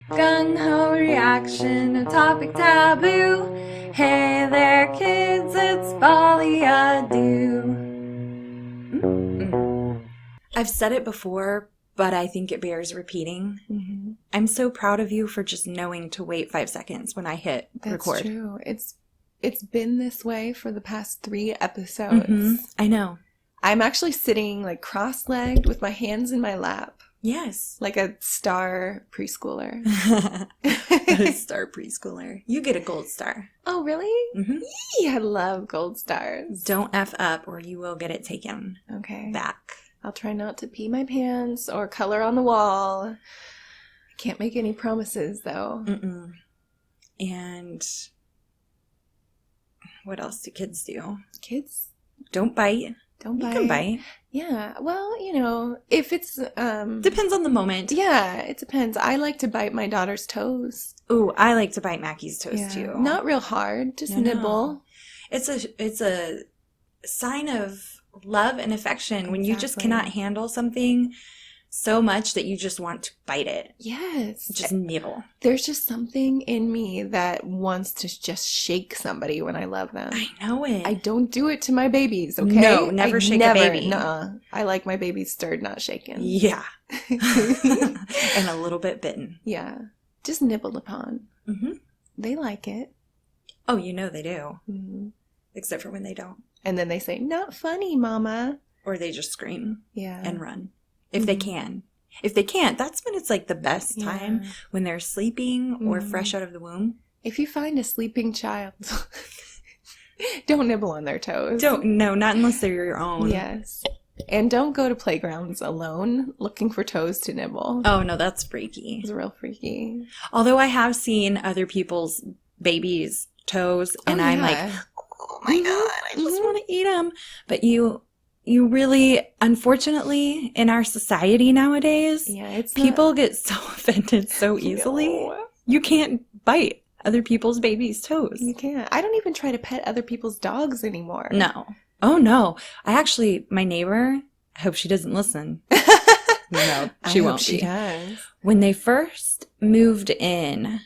Gung-ho reaction, a topic taboo. Hey there, kids, it's Folie. I've said it before, but I think it bears repeating. Mm-hmm. I'm so proud of you for just knowing to wait 5 seconds when I hit record. That's true. It's been this way for the past 3 episodes. Mm-hmm. I know. I'm actually sitting like cross-legged with my hands in my lap, Yes. like a star preschooler. A star preschooler. You get a gold star. Oh, really? Mm-hmm. Yee, I love gold stars. Don't F up or you will get it taken Okay. back. I'll try not to pee my pants or color on the wall. I can't make any promises, though. Mm-mm. And what else do kids do? Kids, Don't bite. don't You bite. can bite. Yeah, well, if it's... Depends on the moment. Yeah, it depends. I like to bite my daughter's toes. Ooh, I like to bite Mackie's toes Yeah. too. Not real hard, just No. nibble. It's a sign of love and affection when you just Exactly. cannot handle something so much that you just want to bite it. Yes. Just nibble. There's just something in me that wants to just shake somebody when I love them. I know it. I don't do it to my babies, okay? No, never shake a baby. Nuh-uh. I like my babies stirred, not shaken. Yeah. And a little bit bitten. Yeah. Just nibbled upon. Mm-hmm. They like it. Oh, you know they do. Mhm. Except for when they don't. And then they say, not funny, mama. Or they just scream Yeah. and run. If they can. If they can't, that's when it's like the best time, Yeah. when they're sleeping or Mhm. fresh out of the womb. If you find a sleeping child, don't nibble on their toes. No, not unless they're your own. Yes. And don't go to playgrounds alone looking for toes to nibble. Oh, no, that's freaky. It's real freaky. Although I have seen other people's babies' toes, and I'm like, oh my God, I just want to eat them. But you really, unfortunately, in our society nowadays, Yeah, it's people get so offended so easily. No. You can't bite other people's babies' toes. You can't. I don't even try to pet other people's dogs anymore. No. Oh, no. My neighbor, I hope she doesn't listen. No, she won't She be. does. When they first moved in,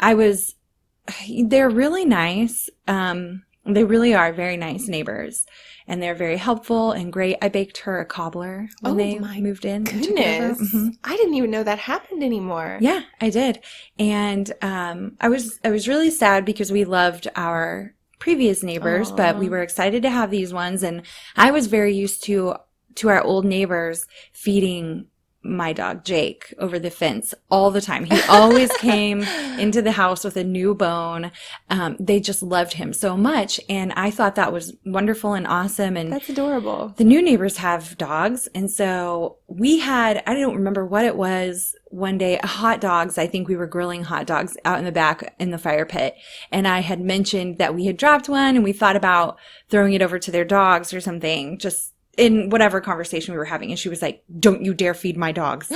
they're really nice. They really are very nice neighbors, and they're very helpful and great. I baked her a cobbler when they moved in. and took over. Goodness. Mhm. I didn't even know that happened anymore. Yeah, I did. And I was really sad because we loved our previous neighbors, but we were excited to have these ones, and I was very used to our old neighbors feeding my dog Jake over the fence all the time. He always came into the house with a new bone. They just loved him so much, and I thought that was wonderful and awesome. And That's adorable. the new neighbors have dogs, and so we had, I don't remember what it was, one day, hot dogs. I think we were grilling hot dogs out in the back in the fire pit, and I had mentioned that we had dropped one, and we thought about throwing it over to their dogs or something, just in whatever conversation we were having. And she was like, don't you dare feed my dogs.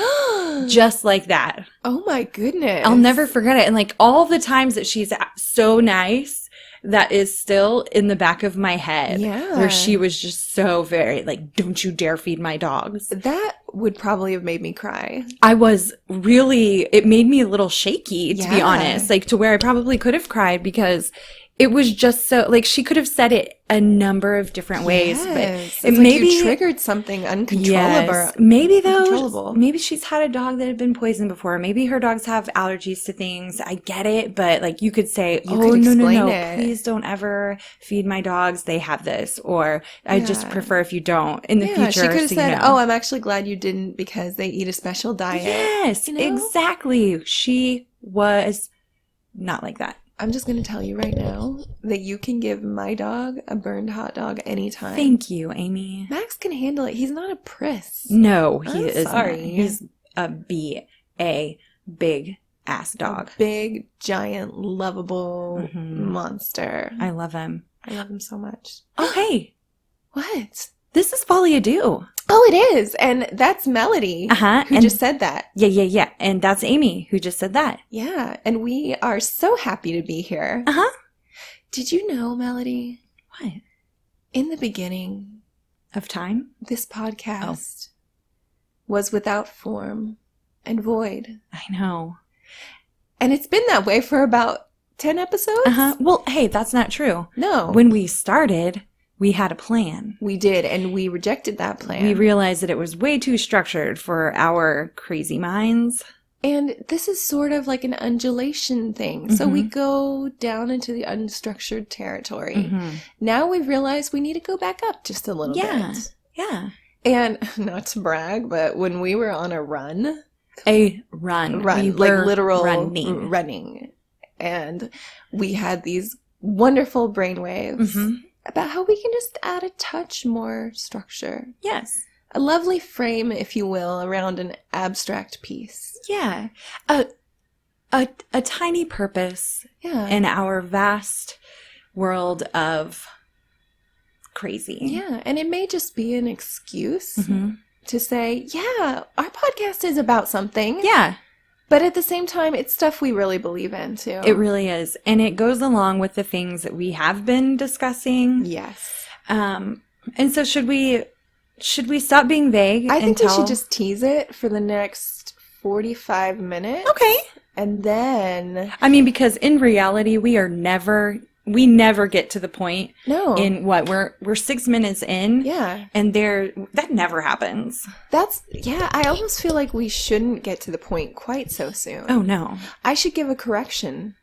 Just like that. Oh my goodness. I'll never forget it. And like all the times that she's so nice, that is still in the back of my head. Yeah. Where she was just so very like, don't you dare feed my dogs. That would probably have made me cry. It made me a little shaky, to be Yeah. honest, like to where I probably could have cried, because it was just so, like, she could have said it a number of different ways, Yes. but It's it like maybe you triggered something uncontrollable. Yes. Maybe though, Uncontrollable. maybe she's had a dog that had been poisoned before. Maybe her dogs have allergies to things. I get it, but like you could say, You oh, could no, explain it. please don't ever feed my dogs. They have this. Or I just Yeah. prefer if you don't in the Yeah, future. she could have so said, you know. "Oh, I'm actually glad you didn't because they eat a special diet." Yes, You know? exactly. She was not like that. I'm just going to tell you right now that you can give my dog a burned hot dog anytime. Thank you, Amy. Max can handle it. He's not a priss. No, he I'm is sorry. not. He's a big ass dog. A big, giant, lovable Mhm. monster. I love him. I love him so much. Oh, hey, What? this is Folie Deux. Oh, it is. And that's Melody Uh-huh. who and just said that. Yeah. And that's Amy who just said that. Yeah. And we are so happy to be here. Uh-huh. Did you know, Melody, What? in the beginning, Of time? this podcast was without form and void. I know. And it's been that way for about 10 episodes? Well, hey, that's not true. No. When we started, we had a plan. We did, and we rejected that plan. We realized that it was way too structured for our crazy minds. And this is sort of like an undulation thing. So we go down into the unstructured territory. Now we've realized we need to go back up just a little bit. Yeah. And not to brag, but when we were on a run. A run. We like were literal running. And we had these wonderful brainwaves about how we can just add a touch more structure. Yes. A lovely frame, if you will, around an abstract piece. Yeah. A tiny purpose in our vast world of crazy. Yeah, and it may just be an excuse to say, yeah, our podcast is about something. Yeah. But at the same time, it's stuff we really believe in, too. It really is. And it goes along with the things that we have been discussing. Yes. And so should we stop being vague? I think we should just tease it for the next 45 minutes. Okay. And then... I mean, because in reality, we never get to the point in what we're 6 minutes in. Yeah. And that never happens. I almost feel like we shouldn't get to the point quite so soon. Oh, no. I should give a correction.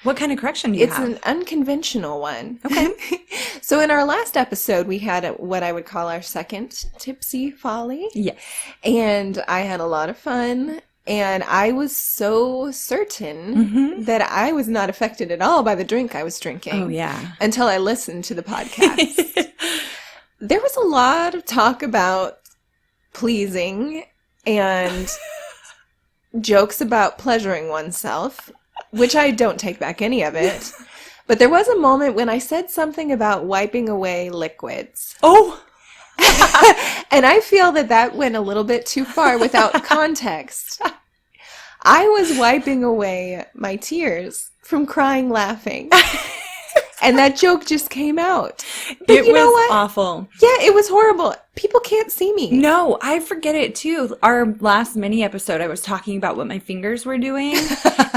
What kind of correction do you have? It's an unconventional one. Okay. So in our last episode, we had what I would call our second tipsy folly. Yes. And I had a lot of fun. And I was so certain that I was not affected at all by the drink I was drinking. Oh, yeah. Until I listened to the podcast. There was a lot of talk about pleasing and jokes about pleasuring oneself, which I don't take back any of it. But there was a moment when I said something about wiping away liquids. Oh! And I feel that went a little bit too far without context. I was wiping away my tears from crying laughing. And that joke just came out. But it was awful. Yeah, it was horrible. People can't see me. No, I forget it too. Our last mini episode, I was talking about what my fingers were doing.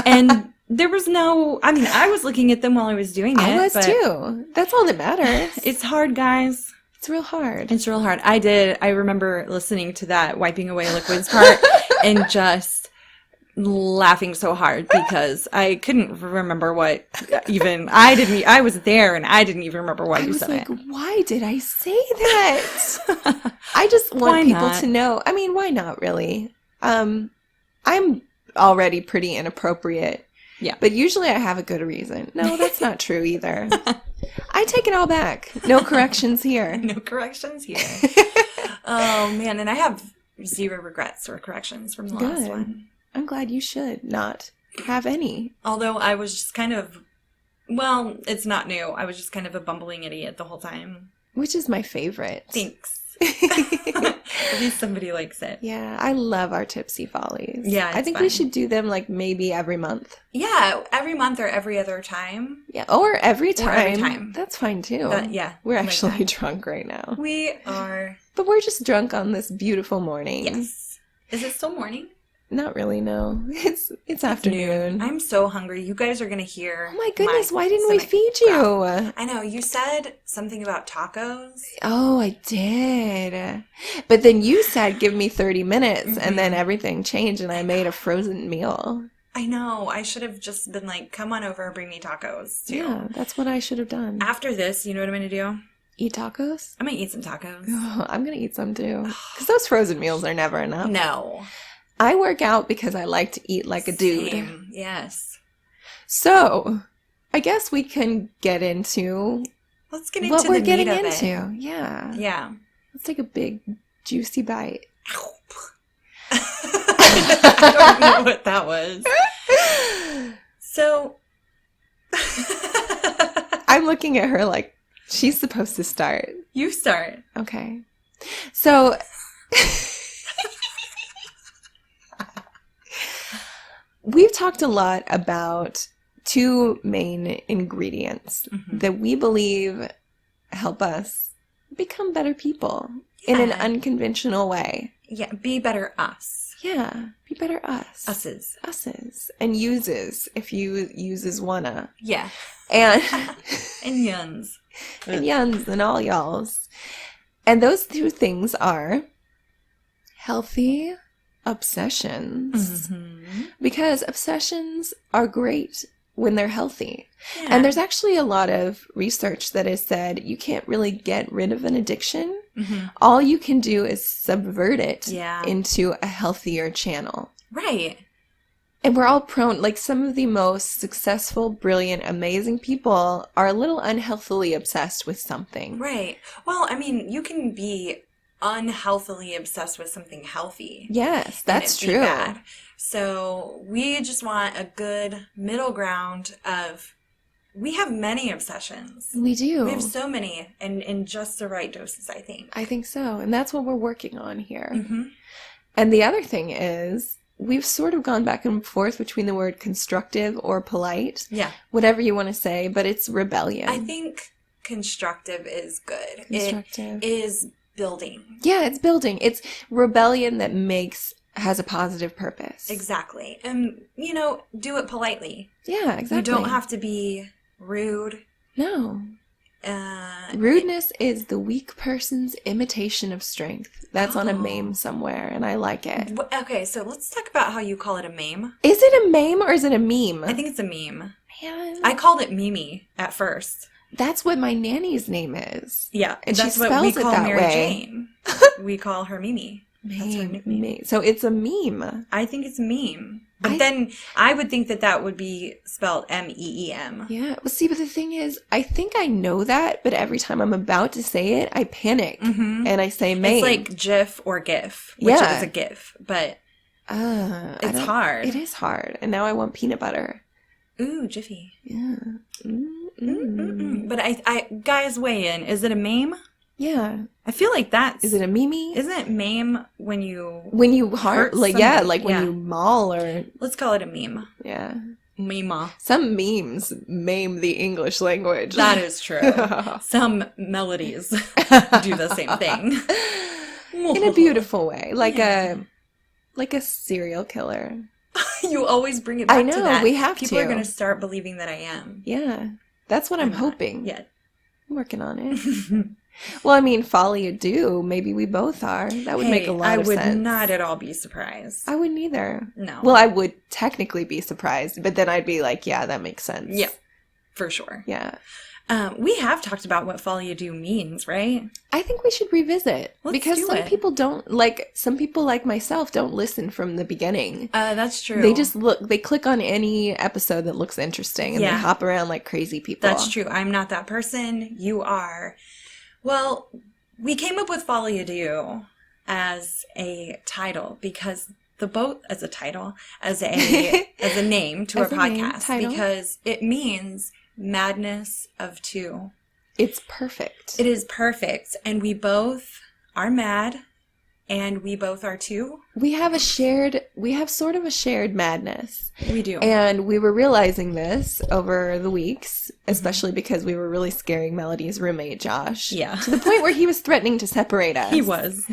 And there was I was looking at them while I was doing it. I was too. That's all that matters. It's hard, guys. It's real hard. It's real hard. I remember listening to that wiping away liquids part and just laughing so hard because I couldn't remember what even I was there and I didn't even remember why you said it. I was like, why did I say that? I just want people to know. I mean, why not really? I'm already pretty inappropriate. Yeah. But usually I have a good reason. No, that's not true either. I take it all back. No corrections here. No corrections here. Oh, man. And I have zero regrets or corrections from the last one. I'm glad you should not have any. Although I was just kind of, well, it's not new. I was just kind of a bumbling idiot the whole time. Which is my favorite. Thanks. At least somebody likes it. Yeah, I love our tipsy follies. Yeah, I think we should do them like maybe every month. Yeah, every month or every other time. Yeah, or every time. Or every time. That's fine too. We're actually drunk right now. We are. But we're just drunk on this beautiful morning. Yes. Is it still morning? Not really, no. It's afternoon. I'm so hungry. You guys are going to hear. Oh my goodness, why didn't we feed you? I know. You said something about tacos. Oh, I did. But then you said, give me 30 minutes, and then everything changed, and I made a frozen meal. I know. I should have just been like, come on over, bring me tacos, too. Yeah, that's what I should have done. After this, you know what I'm going to do? Eat tacos? I'm going to eat some tacos. Oh, I'm going to eat some, too. Because those frozen meals are never enough. No. I work out because I like to eat like a dude. Same. Yes. So, I guess we can get into Let's get into what we're getting into. It. Yeah. Yeah. Let's take a big, juicy bite. I don't know what that was. So, I'm looking at her like she's supposed to start. You start. Okay. So, we've talked a lot about two main ingredients that we believe help us become better people in an unconventional way. Yeah, be better us. Yeah. Be better us. Us's. Us's. And uses, if you uses wanna. Yeah. And And yuns. and yuns and all y'alls. And those two things are healthy obsessions. Mm-hmm. Because obsessions are great when they're healthy. Yeah. And there's actually a lot of research that has said you can't really get rid of an addiction. Mm-hmm. All you can do is subvert it Yeah. into a healthier channel. Right. And we're all prone, like some of the most successful, brilliant, amazing people are a little unhealthily obsessed with something. Right. Well, I mean, you can be unhealthily obsessed with something healthy. Yes, and that's it be true. bad. So we just want a good middle ground of, we have many obsessions. We do. We have so many, and in just the right doses, I think. I think so. And that's what we're working on here. Mm-hmm. And the other thing is, we've sort of gone back and forth between the word constructive or polite. Yeah. Whatever you want to say, but it's rebellion. I think constructive is good. Constructive. It is building. Yeah, it's building. It's rebellion that has a positive purpose. Exactly. And, do it politely. Yeah, exactly. You don't have to be rude. No. Rudeness is the weak person's imitation of strength. That's on a meme somewhere, and I like it. Okay, so let's talk about how you call it a meme. Is it a meme or is it a meme? I think it's a meme. Man. I called it Mimi at first. That's what my nanny's name is. Yeah, and that's she what spells we it call that Mary way. Jane. We call her Mimi. That's her nickname. Meme. So it's a meme. I think it's a meme. But then I would think that would be spelled M-E-E-M. Yeah. Well, see, but the thing is, I think I know that, but every time I'm about to say it, I panic. Mm-hmm. And I say meme. It's like GIF or GIF, which is a GIF. But it's hard. It is hard. And now I want peanut butter. Ooh, Jiffy. Yeah. But I guys, weigh in. Is it a meme? Yeah. I feel like that's... Is it a meme? Isn't it meme when you... When you hurt like, somebody? yeah, like when you maul or... Let's call it a meme. Yeah. Meme. Some memes meme the English language. That is true. Some melodies do the same thing. In a beautiful way. Like a serial killer. You always bring it back to that. I know, we have People to. are going to start believing that I am. Yeah. That's what I'm hoping. Yeah. I'm working on it. Well, I mean, Folie, Deux, maybe we both are. That would make a lot of sense. I would not at all be surprised. I wouldn't either. No. Well, I would technically be surprised, but then I'd be like, yeah, that makes sense. Yeah, for sure. Yeah. We have talked about what Folie Deux means, right? I think we should revisit. Let's because do some it. people some people like myself don't listen from the beginning. That's true. They just they click on any episode that looks interesting and they hop around like crazy people. That's true. I'm not that person. You are. Well, we came up with Folie Deux as a title because as a name to our podcast because it means madness of two. It's perfect. It is perfect. And we both are mad and we both are too. We have sort of a shared madness. We do. And we were realizing this over the weeks, especially because we were really scaring Melody's roommate, Josh. Yeah. To the point where he was threatening to separate us. He was.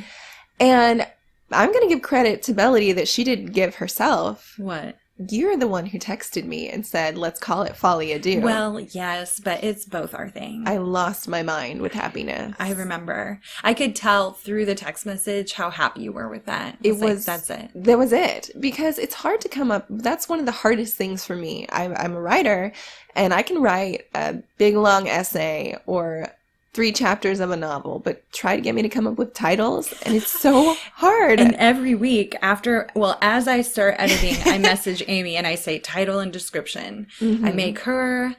And I'm going to give credit to Melody that she didn't give herself. What? You're the one who texted me and said, let's call it Folie Deux. Well, yes, but it's both our thing. I lost my mind with happiness. I remember. I could tell through the text message how happy you were with that. That's it. That was it. Because it's hard to come up. That's one of the hardest things for me. I'm a writer, and I can write a big, long essay or 3 chapters of a novel, but try to get me to come up with titles, and it's so hard. And every week as I start editing, I message Amy and I say title and description. Mm-hmm. I make her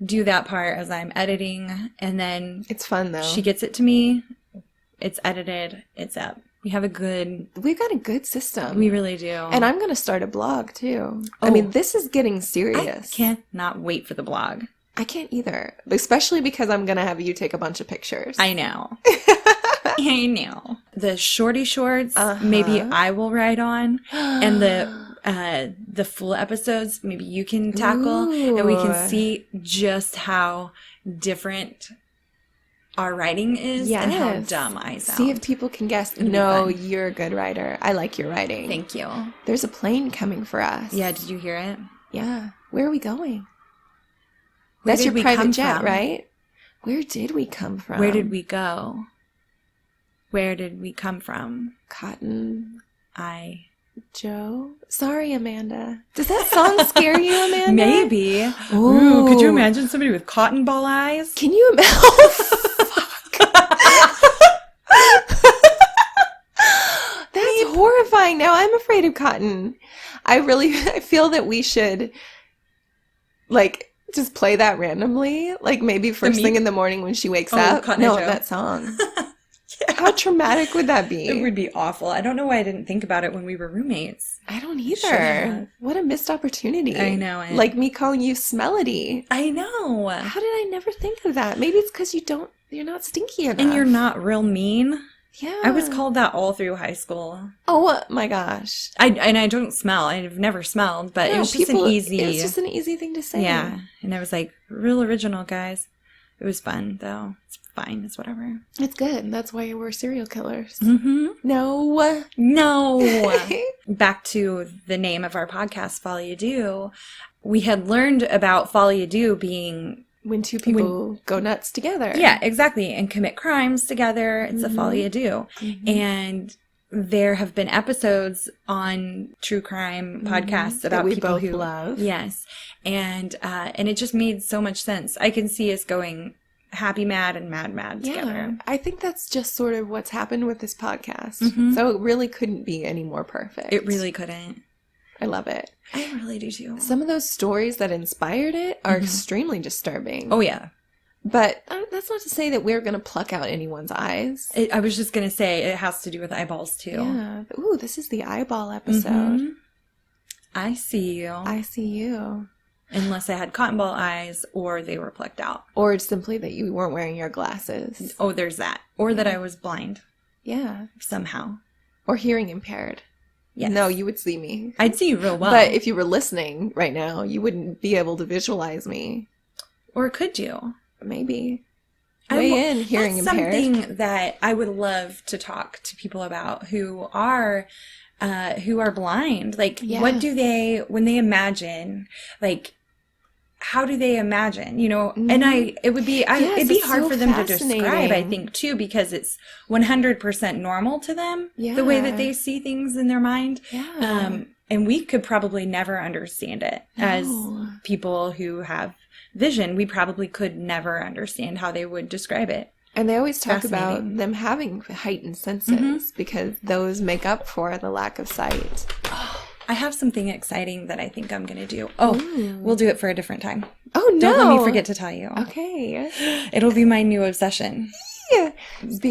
do that part as I'm editing, and then it's fun though. She gets it to me. It's edited. It's up. We've got a good system. We really do. And I'm going to start a blog too. I mean, this is getting serious. I cannot wait for the blog. I can't either, especially because I'm going to have you take a bunch of pictures. I know. I know. The shorty shorts, maybe I will write on, and the full episodes, maybe you can tackle, and we can see just how different our writing is and how dumb I sound. See if people can guess. No, you're a good writer. I like your writing. Thank you. There's a plane coming for us. Yeah, did you hear it? Yeah. Where are we going? Where That's did your we private come jet, from? right? Where did we come from? Where did we go? Where did we come from? Cotton I. Joe? Sorry, Amanda. Does that song scare you, Amanda? Maybe. Ooh. Could you imagine somebody with cotton ball eyes? Can you imagine? Oh, fuck. That's horrifying. Now I'm afraid of cotton. I feel that we should, like, just play that randomly. Like, maybe first thing in the morning when she wakes up. Cotton Eye Joe. That song. Yeah. How traumatic would that be? It would be awful. I don't know why I didn't think about it when we were roommates. I don't either. What a missed opportunity. I know it. Like me calling you Smelody. I know. How did I never think of that? Maybe it's because you're not stinky enough. And you're not real mean. Yeah. I was called that all through high school. Oh my gosh. I don't smell. I've never smelled, but it was just an easy. It was just an easy thing to say. Yeah. And I was like, real original, guys. It was fun, though. It's fine. It's whatever. It's good. That's why we're serial killers. Mm-hmm. No. Back to the name of our podcast, Folie, Deux. We had learned about Folie, Deux being... when two people go nuts together. Yeah, exactly. And commit crimes together. It's a Folie, Deux. Mm-hmm. And there have been episodes on true crime podcasts about people who love. Yes. And it just made so much sense. I can see us going happy mad and mad together. I think that's just sort of what's happened with this podcast. Mm-hmm. So it really couldn't be any more perfect. It really couldn't. I love it. I really do too. Some of those stories that inspired it are extremely disturbing. Oh, yeah. But that's not to say that we're going to pluck out anyone's eyes. I was just going to say it has to do with eyeballs too. Yeah. Ooh, this is the eyeball episode. Mm-hmm. I see you. I see you. Unless I had cotton ball eyes or they were plucked out. Or it's simply that you weren't wearing your glasses. Oh, there's that. Or that I was blind. Yeah. Somehow. Or hearing impaired. Yes. No, you would see me. I'd see you real well. But if you were listening right now, you wouldn't be able to visualize me. Or could you? Maybe. Weigh in, hearing impaired. That's something that I would love to talk to people about who are blind. Like, what do they, when they imagine, like, how do they imagine, you know? And it'd be hard for them to describe, I think, too, because it's 100% normal to them, the way that they see things in their mind. Yeah. And we could probably never understand it as people who have vision. We probably could never understand how they would describe it. And they always talk about them having heightened senses because those make up for the lack of sight. I have something exciting that I think I'm going to do. We'll do it for a different time. Oh, no. Don't let me forget to tell you. Okay. It'll be my new obsession. Yeah.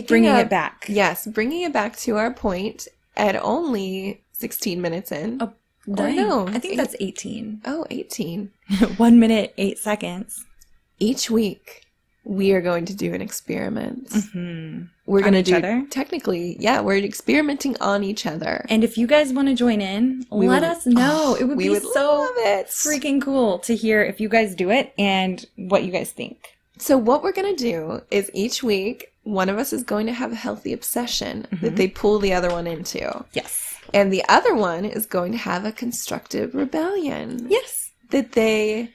Bringing it back. Yes, bringing it back to our point at only 16 minutes in. Oh, dang. No. I think that's 18. Oh, 18. 1 minute, 8 seconds. Each week, we are going to do an experiment. Mm-hmm. We're going to do other? Technically, yeah, we're experimenting on each other. And if you guys want to join in, let us know. It would be so freaking cool to hear if you guys do it and what you guys think. So what we're going to do is each week, one of us is going to have a healthy obsession that they pull the other one into. Yes. And the other one is going to have a constructive rebellion. Yes. That they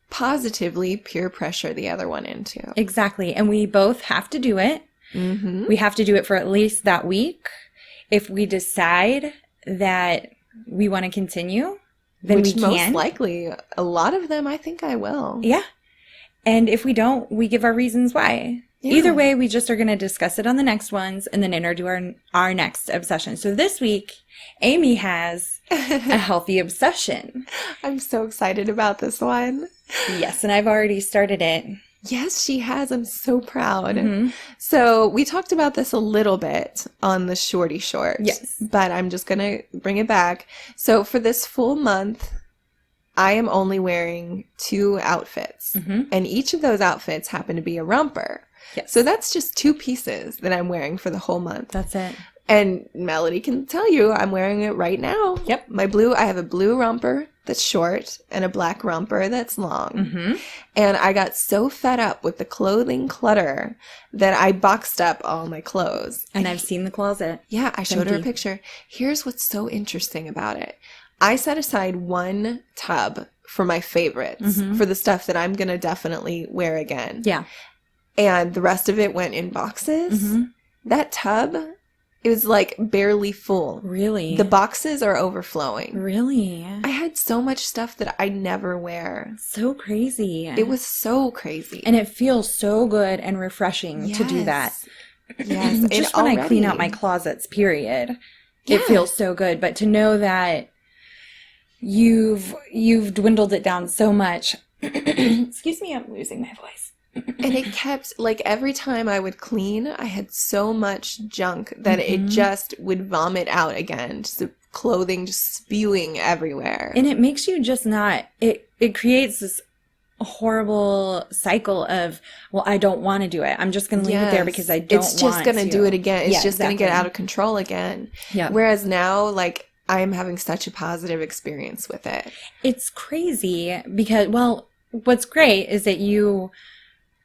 positively peer pressure the other one into. Exactly. And we both have to do it. Mm-hmm. We have to do it for at least that week. If we decide that we want to continue, then we can. Most likely, a lot of them, I think I will. Yeah. And if we don't, we give our reasons why. Yeah. Either way, we just are going to discuss it on the next ones and then introduce our next obsession. So this week, Amy has a healthy obsession. I'm so excited about this one. Yes, and I've already started it. Yes, she has. I'm so proud. Mm-hmm. So we talked about this a little bit on the Shorty Short. Yes. But I'm just going to bring it back. So for this full month, I am only wearing 2 outfits. Mm-hmm. And each of those outfits happen to be a romper. Yes. So that's just 2 pieces that I'm wearing for the whole month. That's it. And Melody can tell you I'm wearing it right now. Yep. I have a blue romper that's short and a black romper that's long. Mm-hmm. And I got so fed up with the clothing clutter that I boxed up all my clothes. And I've seen the closet. Yeah, I showed her a picture. Here's what's so interesting about it. I set aside one tub for my favorites, for the stuff that I'm going to definitely wear again. Yeah. And the rest of it went in boxes. Mm-hmm. That tub, it was like barely full. Really? The boxes are overflowing. Really? I had so much stuff that I never wear. So crazy. It was so crazy. And it feels so good and refreshing to do that. Yes. Just when I clean out my closets, period, it feels so good. But to know that you've dwindled it down so much. Excuse me, I'm losing my voice. And it kept, like, every time I would clean, I had so much junk that it just would vomit out again. Just the clothing just spewing everywhere. And it makes you just not, it creates this horrible cycle of, well, I don't want to do it. I'm just going to leave it there because I don't want to. It's just going to do it again. It's just going to get out of control again. Yeah. Whereas now, like, I'm having such a positive experience with it. It's crazy because, well, what's great is that you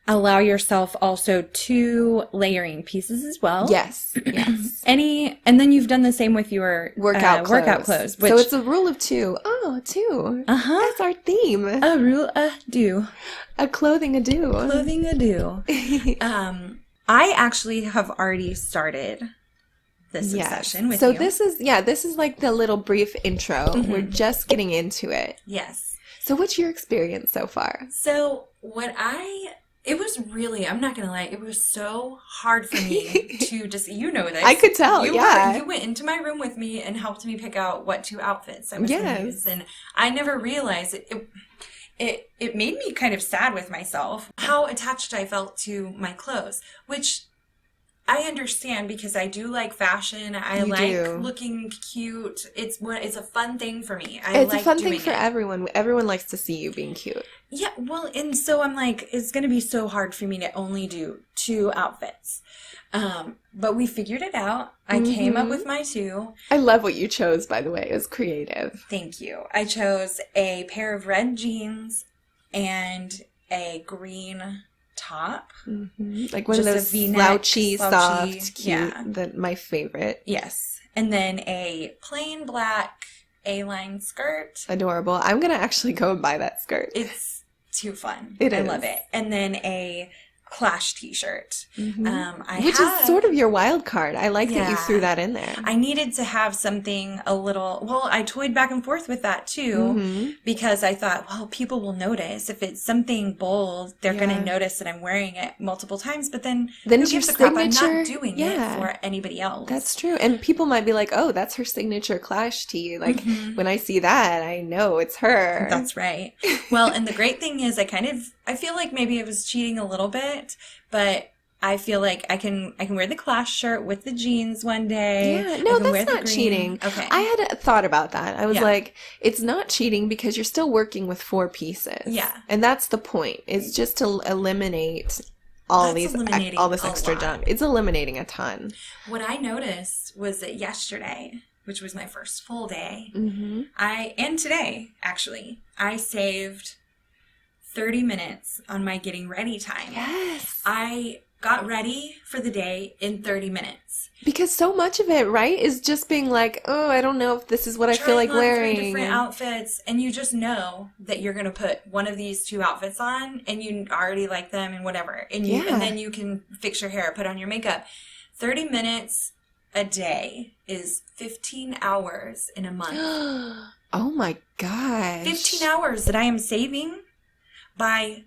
allow yourself also to layering pieces as well. Yes, yes. And then you've done the same with your workout clothes. Which, so it's a rule of two. Oh, two. Uh-huh. That's our theme. A rule do. A clothing a-do. Clothing a-do. I actually have already started this obsession with you. So this is like the little brief intro. Mm-hmm. We're just getting into it. Yes. So what's your experience so far? So it was really, I'm not going to lie, it was so hard for me to just, you know this. I could tell, you went into my room with me and helped me pick out what 2 outfits I was going to use. And I never realized it made me kind of sad with myself how attached I felt to my clothes, which I understand because I do like fashion. I like looking cute. It's a fun thing for me. It's a fun thing for everyone. Everyone likes to see you being cute. Yeah, well, and so I'm like, it's going to be so hard for me to only do 2 outfits. But we figured it out. I came up with my 2. I love what you chose, by the way. It was creative. Thank you. I chose a pair of red jeans and a green top. Mm-hmm. Like one of those slouchy, soft, cute, my favorite. Yes. And then a plain black A-line skirt. Adorable. I'm going to actually go and buy that skirt. It's too fun. I love it. And then a Clash t-shirt. Mm-hmm. Which is sort of your wild card. I like that you threw that in there. I needed to have something a little, well, I toyed back and forth with that too, because I thought, well, people will notice. If it's something bold, they're going to notice that I'm wearing it multiple times, but then who gives a crap? I'm not doing it for anybody else. That's true. And people might be like, oh, that's her signature Clash tee. Like, when I see that, I know it's her. That's right. Well, and the great thing is I feel like maybe I was cheating a little bit, but I feel like I can wear the Clash shirt with the jeans one day. Yeah, no, that's not cheating. Okay. I had thought about that. I was like, it's not cheating because you're still working with 4 pieces. Yeah. And that's the point. It's just to eliminate all this extra junk. It's eliminating a ton. What I noticed was that yesterday, which was my first full day, and today, actually, I saved 30 minutes on my getting ready time. Yes. I got ready for the day in 30 minutes. Because so much of it, right, is just being like, oh, I don't know if this is what I feel like wearing. 3 different outfits, and you just know that you're going to put one of these 2 outfits on, and you already like them and whatever. And and then you can fix your hair, put on your makeup. 30 minutes a day is 15 hours in a month. Oh my gosh. 15 hours that I am saving by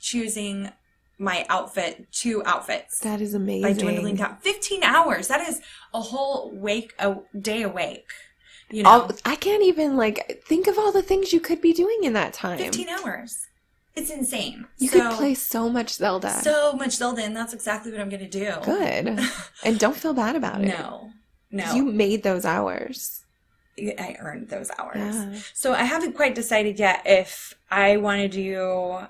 choosing my outfit, 2 outfits. That is amazing. By dwindling down 15 hours. That is a whole day awake. You know, I can't even think of all the things you could be doing in that time. 15 hours. It's insane. You could play so much Zelda. So much Zelda, and that's exactly what I'm going to do. Good. And don't feel bad about it. No. You made those hours. I earned those hours. Yeah. So I haven't quite decided yet if I want to do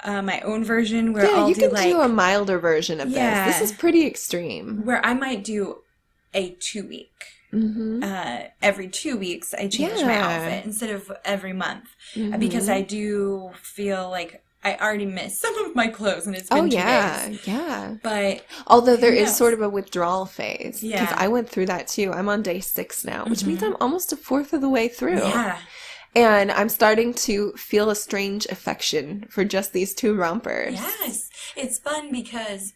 my own version where I'll you do can do a milder version of this. This is pretty extreme. Where I might do a 2-week. Every 2 weeks, I change my outfit instead of every month because I do feel like I already missed some of my clothes and it's been 2 days. Yeah. But although there is sort of a withdrawal phase. Yeah. Because I went through that too. I'm on day 6 now, which means I'm almost a fourth of the way through. Yeah. And I'm starting to feel a strange affection for just these 2 rompers. Yes. It's fun because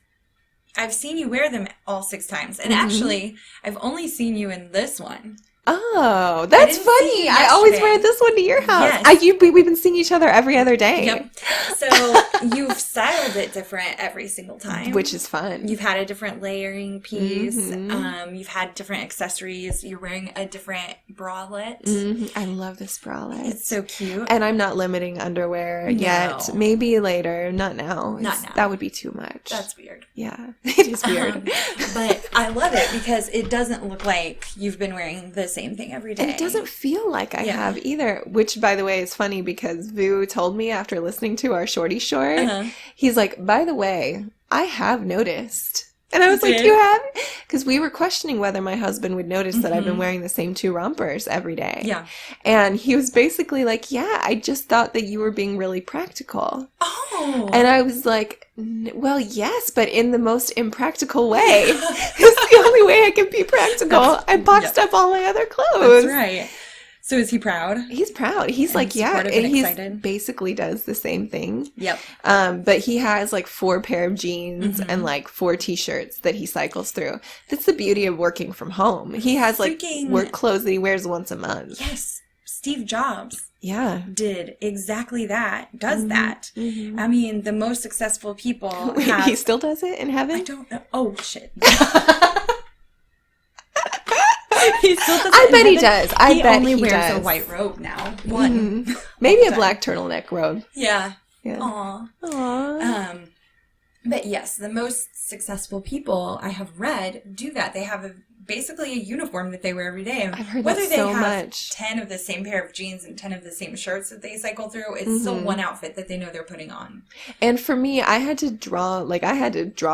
I've seen you wear them all 6 times. And actually, I've only seen you in this one. Oh, that's funny. I always wear this one to your house. Yes. We've been seeing each other every other day. Yep. So you've styled it different every single time. Which is fun. You've had a different layering piece. You've had different accessories. You're wearing a different bralette. I love this bralette. It's so cute. And I'm not limiting underwear yet. Maybe later. Not now. Not now. That would be too much. That's weird. Yeah. It is weird. But I love it because it doesn't look like you've been wearing the same thing every day. And it doesn't feel like I have either, which, by the way, is funny because Vu told me after listening to our Shorty Short, he's like, by the way, I have noticed. And I was like, you have? Because we were questioning whether my husband would notice that I've been wearing the same 2 rompers every day. Yeah. And he was basically like, yeah, I just thought that you were being really practical. Oh. And I was like, well, yes, but in the most impractical way. It's the only way I can be practical. I boxed up all my other clothes. That's right. So is he proud? He's proud. He's like, yeah, and he basically does the same thing. Yep. But he has like 4 pair of jeans and like 4 t-shirts that he cycles through. That's the beauty of working from home. He has like work clothes that he wears once a month. Yes. Steve Jobs. Yeah. Did exactly that. Does that. I mean, the most successful people have... He still does it in heaven? I don't know. Oh, shit. He still does it I in bet heaven. he does. I bet only he wears does. a white robe now. One. Maybe a black turtleneck robe. Yeah. Yeah. Aww. But yes, the most successful people I have read do that. They have basically a uniform that they wear every day. And I've heard whether that they so have much. 10 of the same pair of jeans and 10 of the same shirts that they cycle through, it's still one outfit that they know they're putting on. And for me, I had to draw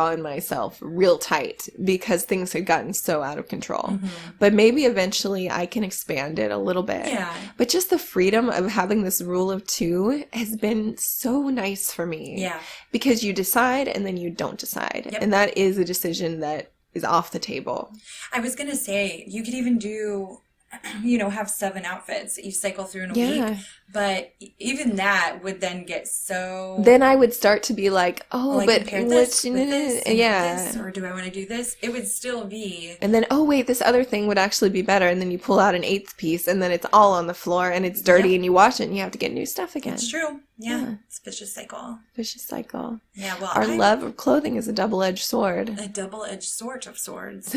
in myself real tight because things had gotten so out of control. But maybe eventually I can expand it a little bit. Yeah. But just the freedom of having this rule of 2 has been so nice for me. Yeah. Because you decide and then you don't decide. Yep. And that is a decision that is off the table. I was going to say, you could even do, have 7 outfits that you cycle through in a week. But even that would then get so... Then I would start to be like, oh, but compare this with this and yeah. this, or do I want to do this? It would still be... And then, oh, wait, this other thing would actually be better. And then you pull out an 8th piece, and then it's all on the floor, and it's dirty, and you wash it, and you have to get new stuff again. It's true. Yeah. It's a vicious cycle. Vicious cycle. Yeah, well, Our love of clothing is a double-edged sword. A double-edged sword of swords.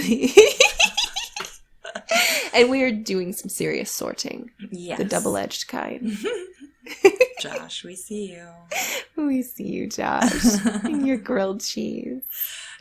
And we are doing some serious sorting. Yes. The double-edged kind. Josh, we see you. We see you, Josh. And your grilled cheese.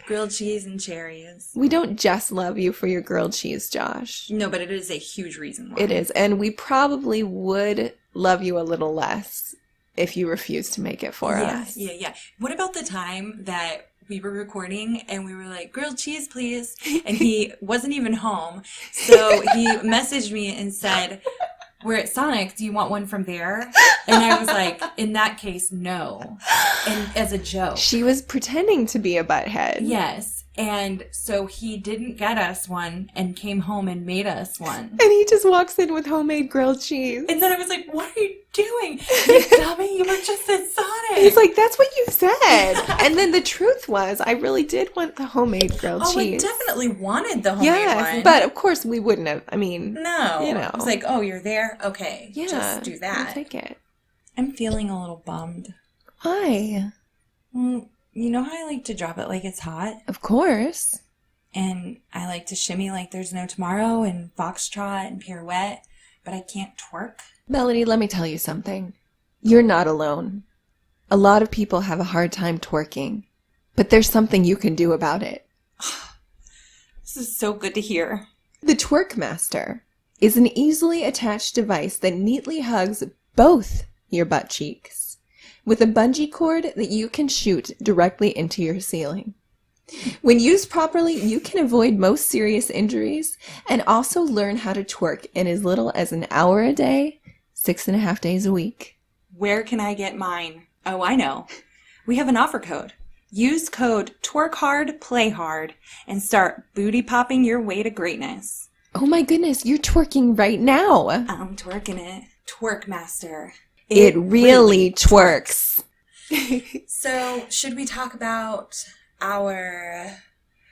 Grilled cheese and cherries. We don't just love you for your grilled cheese, Josh. No, but it is a huge reason why. It is. And we probably would love you a little less if you refuse to make it for us. Yeah. What about the time that we were recording and we were like, grilled cheese, please? And he wasn't even home. So he messaged me and said, we're at Sonic. Do you want one from there? And I was like, in that case, no. And as a joke. She was pretending to be a butthead. Yes. And so he didn't get us one and came home and made us one. And he just walks in with homemade grilled cheese. And then I was like, what are you doing? You dummy, you were just at Sonic. He's like, that's what you said. And then the truth was, I really did want the homemade grilled cheese. I definitely wanted the homemade one. But of course we wouldn't have. I mean, no. I was like, oh, you're there? Okay. Yeah. Just do that. I'll take it. I'm feeling a little bummed. Why? You know how I like to drop it like it's hot? Of course. And I like to shimmy like there's no tomorrow and foxtrot and pirouette, but I can't twerk. Melody, let me tell you something. You're not alone. A lot of people have a hard time twerking, but there's something you can do about it. This is so good to hear. The Twerk Master is an easily attached device that neatly hugs both your butt cheeks with a bungee cord that you can shoot directly into your ceiling. When used properly, you can avoid most serious injuries and also learn how to twerk in as little as an hour a day, 6.5 days a week. Where can I get mine? Oh, I know. We have an offer code. Use code TwerkHardPlayHard and start booty popping your way to greatness. Oh my goodness, you're twerking right now. I'm twerking it. Twerk master. It really twerks. So, should we talk about our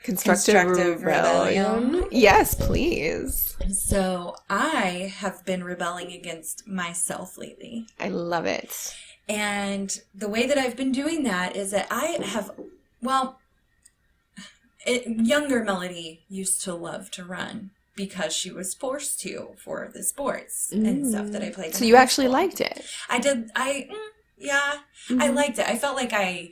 Constructive rebellion? Yes, please. So, I have been rebelling against myself lately. I love it. And the way that I've been doing that is that I have, younger Melody used to love to run because she was forced to for the sports and stuff that I played. So you actually liked it? I did. Yeah, I liked it. I felt like I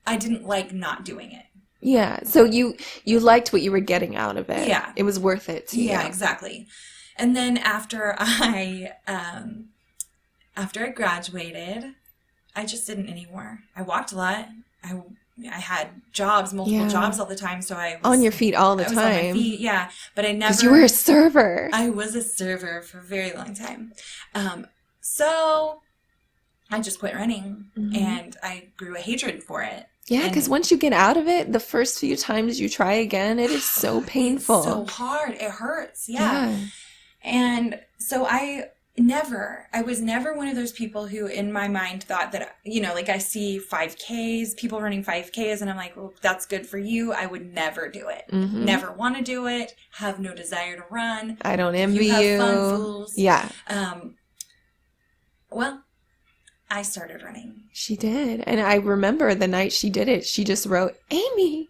didn't like not doing it. Yeah. So you liked what you were getting out of it. Yeah. It was worth it to you. Yeah, exactly. And then after I graduated, I just didn't anymore. I walked a lot. I had multiple jobs all the time, so I was on your feet all the time. I was on my feet, yeah. But I never. Because you were a server. I was a server for a very long time. So I just quit running, and I grew a hatred for it. Yeah, because once you get out of it, the first few times you try again, it is so painful. It's so hard. It hurts. Yeah. And so I was never one of those people who in my mind thought that, like I see 5Ks, people running 5Ks, and I'm like, well, that's good for you. I would never do it. Never want to do it. Have no desire to run. I don't envy you. Have fun, fools. Yeah. Well, I started running. She did. And I remember the night she did it, she just wrote, Amy,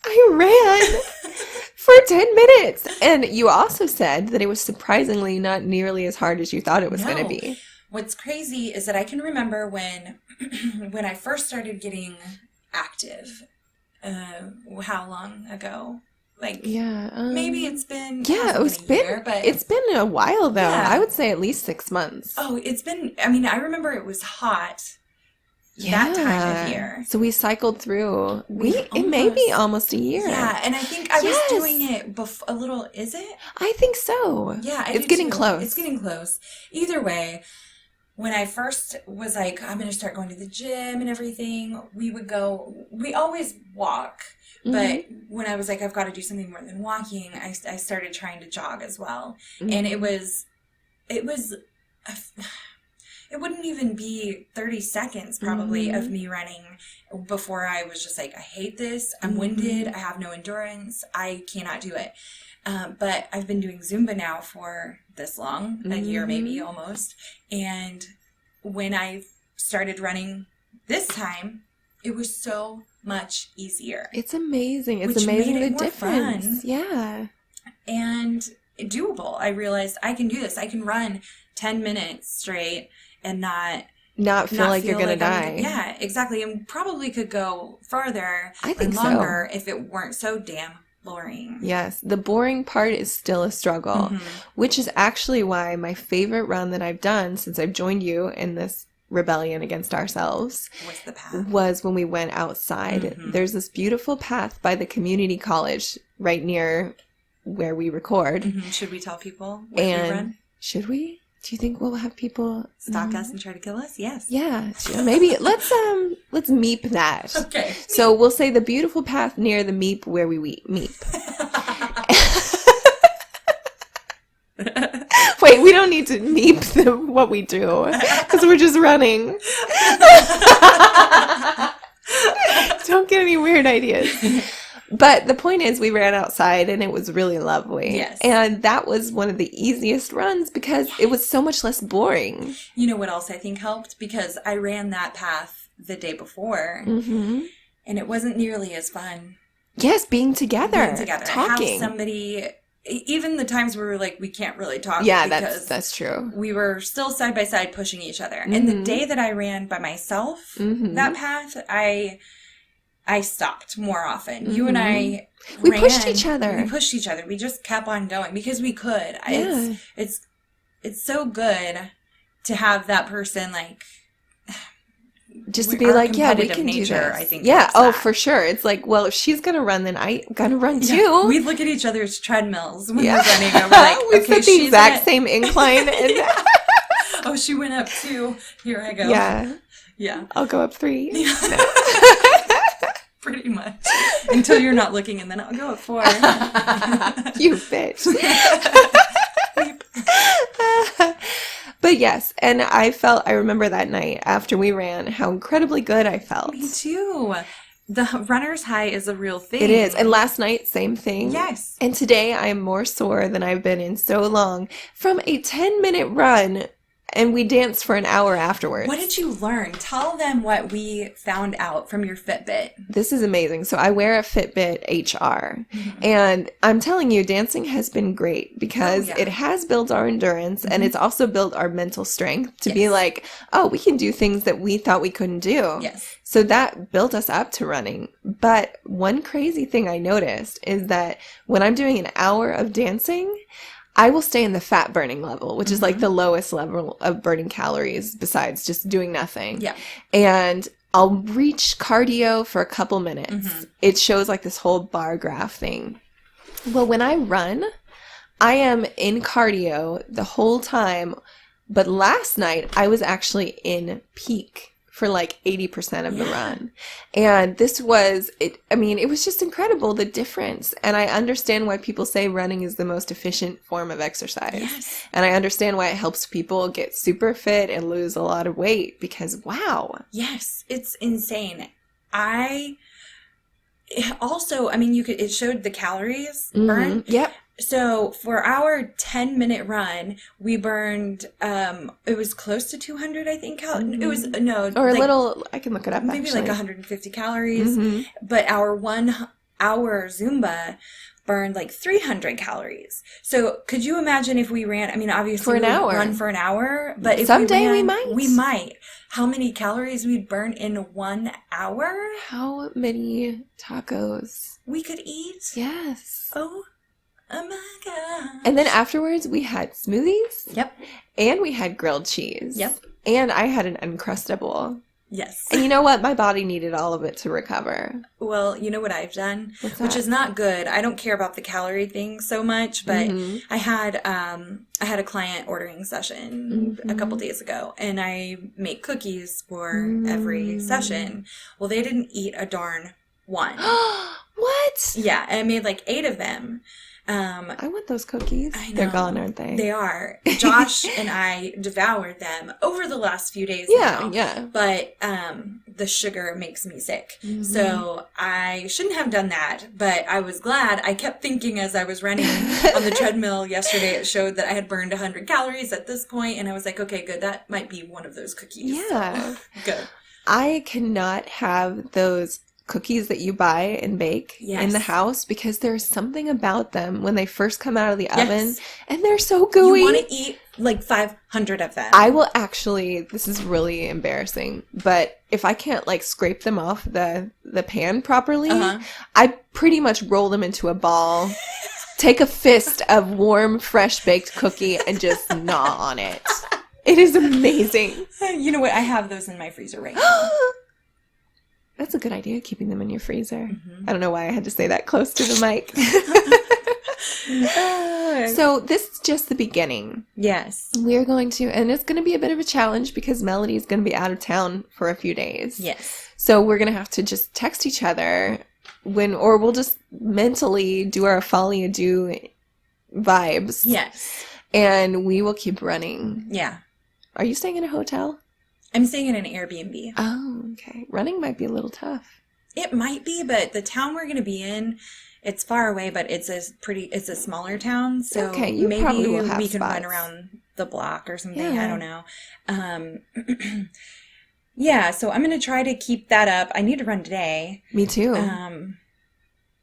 I ran for 10 minutes. And you also said that it was surprisingly not nearly as hard as you thought it was going to be. What's crazy is that I can remember when I first started getting active, how long ago? Maybe it's been it's been a while though. Yeah. I would say at least 6 months. Oh, I remember it was hot that time of year. So we cycled through. It may be almost a year. Yeah, and I think I was doing it a little. Is it? I think so. Yeah, it's getting close. It's getting close. Either way. When I first was like, I'm going to start going to the gym and everything, we always walk. But when I was like, I've got to do something more than walking, I started trying to jog as well. And it wouldn't even be 30 seconds probably of me running before I was just like, I hate this. I'm winded. I have no endurance. I cannot do it. But I've been doing Zumba now for this long, a year maybe almost. And when I started running this time, it was so much easier. It's amazing. It's amazing the difference. Fun. Yeah. And doable. I realized I can do this. I can run 10 minutes straight and not feel like you're going to die. Yeah, exactly. And probably could go farther and longer if it weren't so damn boring. Yes, the boring part is still a struggle, which is actually why my favorite run that I've done since I've joined you in this rebellion against ourselves was when we went outside. There's this beautiful path by the community college right near where we record. Should we tell people what we run? Should we? Do you think we'll have people stalk us and try to kill us? Yes. Yeah. Maybe let's meep that. Okay. So we'll say the beautiful path near the meep where we meep. Wait, we don't need to meep what we do because we're just running. Don't get any weird ideas. But the point is we ran outside and it was really lovely. Yes. And that was one of the easiest runs because it was so much less boring. You know what else I think helped? Because I ran that path the day before and it wasn't nearly as fun. Yes, being together. Talking. Have somebody, even the times where we were like, we can't really talk. Yeah, that's true. We were still side by side pushing each other. And the day that I ran by myself, that path, I stopped more often. You and I pushed each other. We pushed each other. We just kept on going because we could. Yeah. It's so good to have that person like just to be like, yeah, we can do this. I think. Yeah. Oh, for sure. It's like, well, if she's going to run, then I'm going to run too. Yeah. We look at each other's treadmills when we're running. And we're like, we okay, set the exact same incline. And oh, she went up 2. Here I go. Yeah. Yeah. I'll go up 3. Yeah. No. Pretty much. Until you're not looking, and then I'll go up 4. You bitch. But yes, and I remember that night after we ran, how incredibly good I felt. Me too. The runner's high is a real thing. It is. And last night, same thing. Yes. And today, I am more sore than I've been in so long from a 10-minute run, and we danced for an hour afterwards. What did you learn? Tell them what we found out from your Fitbit. This is amazing. So I wear a Fitbit HR, and I'm telling you, dancing has been great because it has built our endurance, and it's also built our mental strength to be like, oh, we can do things that we thought we couldn't do. Yes. So that built us up to running. But one crazy thing I noticed is that when I'm doing an hour of dancing, I will stay in the fat burning level, which is like the lowest level of burning calories besides just doing nothing. Yeah. And I'll reach cardio for a couple minutes. It shows like this whole bar graph thing. Well, when I run, I am in cardio the whole time. But last night, I was actually in peak for like 80% of the run. And this was, it was just incredible, the difference. And I understand why people say running is the most efficient form of exercise. Yes. And I understand why it helps people get super fit and lose a lot of weight because, wow. Yes, it's insane. It showed the calories burned. Yep. So for our 10-minute run, we burned, it was close to 200, I think. It was, no. Or a little, I can look it up maybe actually. like 150 calories. But our 1 hour Zumba burned like 300 calories. So could you imagine if we ran, obviously for an hour. Run for an hour, but if someday we might. might. How many calories we'd burn in 1 hour? How many tacos? We could eat? Yes. Oh my God. And then afterwards, we had smoothies. Yep. And we had grilled cheese. Yep. And I had an Uncrustable. Yes. And you know what? My body needed all of it to recover. Well, you know what I've done? What's which that? is not good. I don't care about the calorie thing so much, but I had a client ordering session a couple days ago, and I make cookies for every session. Well, they didn't eat a darn one. What? Yeah, and I made like 8 of them. I want those cookies. I know. They're gone, aren't they? They are. Josh and I devoured them over the last few days now. Yeah. But the sugar makes me sick. So I shouldn't have done that. But I was glad. I kept thinking as I was running on the treadmill yesterday, it showed that I had burned 100 calories at this point. And I was like, okay, good. That might be one of those cookies. Yeah. So, good. I cannot have those cookies that you buy and bake in the house because there's something about them when they first come out of the oven and they're so gooey. You want to eat like 500 of them. I will actually, this is really embarrassing, but if I can't like scrape them off the pan properly, I pretty much roll them into a ball, take a fist of warm, fresh baked cookie and just gnaw on it. It is amazing. You know what? I have those in my freezer right now. That's a good idea, keeping them in your freezer. I don't know why I had to say that close to the mic. So this is just the beginning. Yes. We're going to, and it's going to be a bit of a challenge because Melody is going to be out of town for a few days. Yes. So we're going to have to just text each other or we'll just mentally do our Folie vibes. Yes. And we will keep running. Yeah. Are you staying in a hotel? I'm staying in an Airbnb. Oh, okay. Running might be a little tough. It might be, but the town we're going to be in, it's far away, but it's a smaller town. So okay, you maybe probably will have we can spots. run around the block or something. Yeah. I don't know. Yeah, so I'm going to try to keep that up. I need to run today. Me too.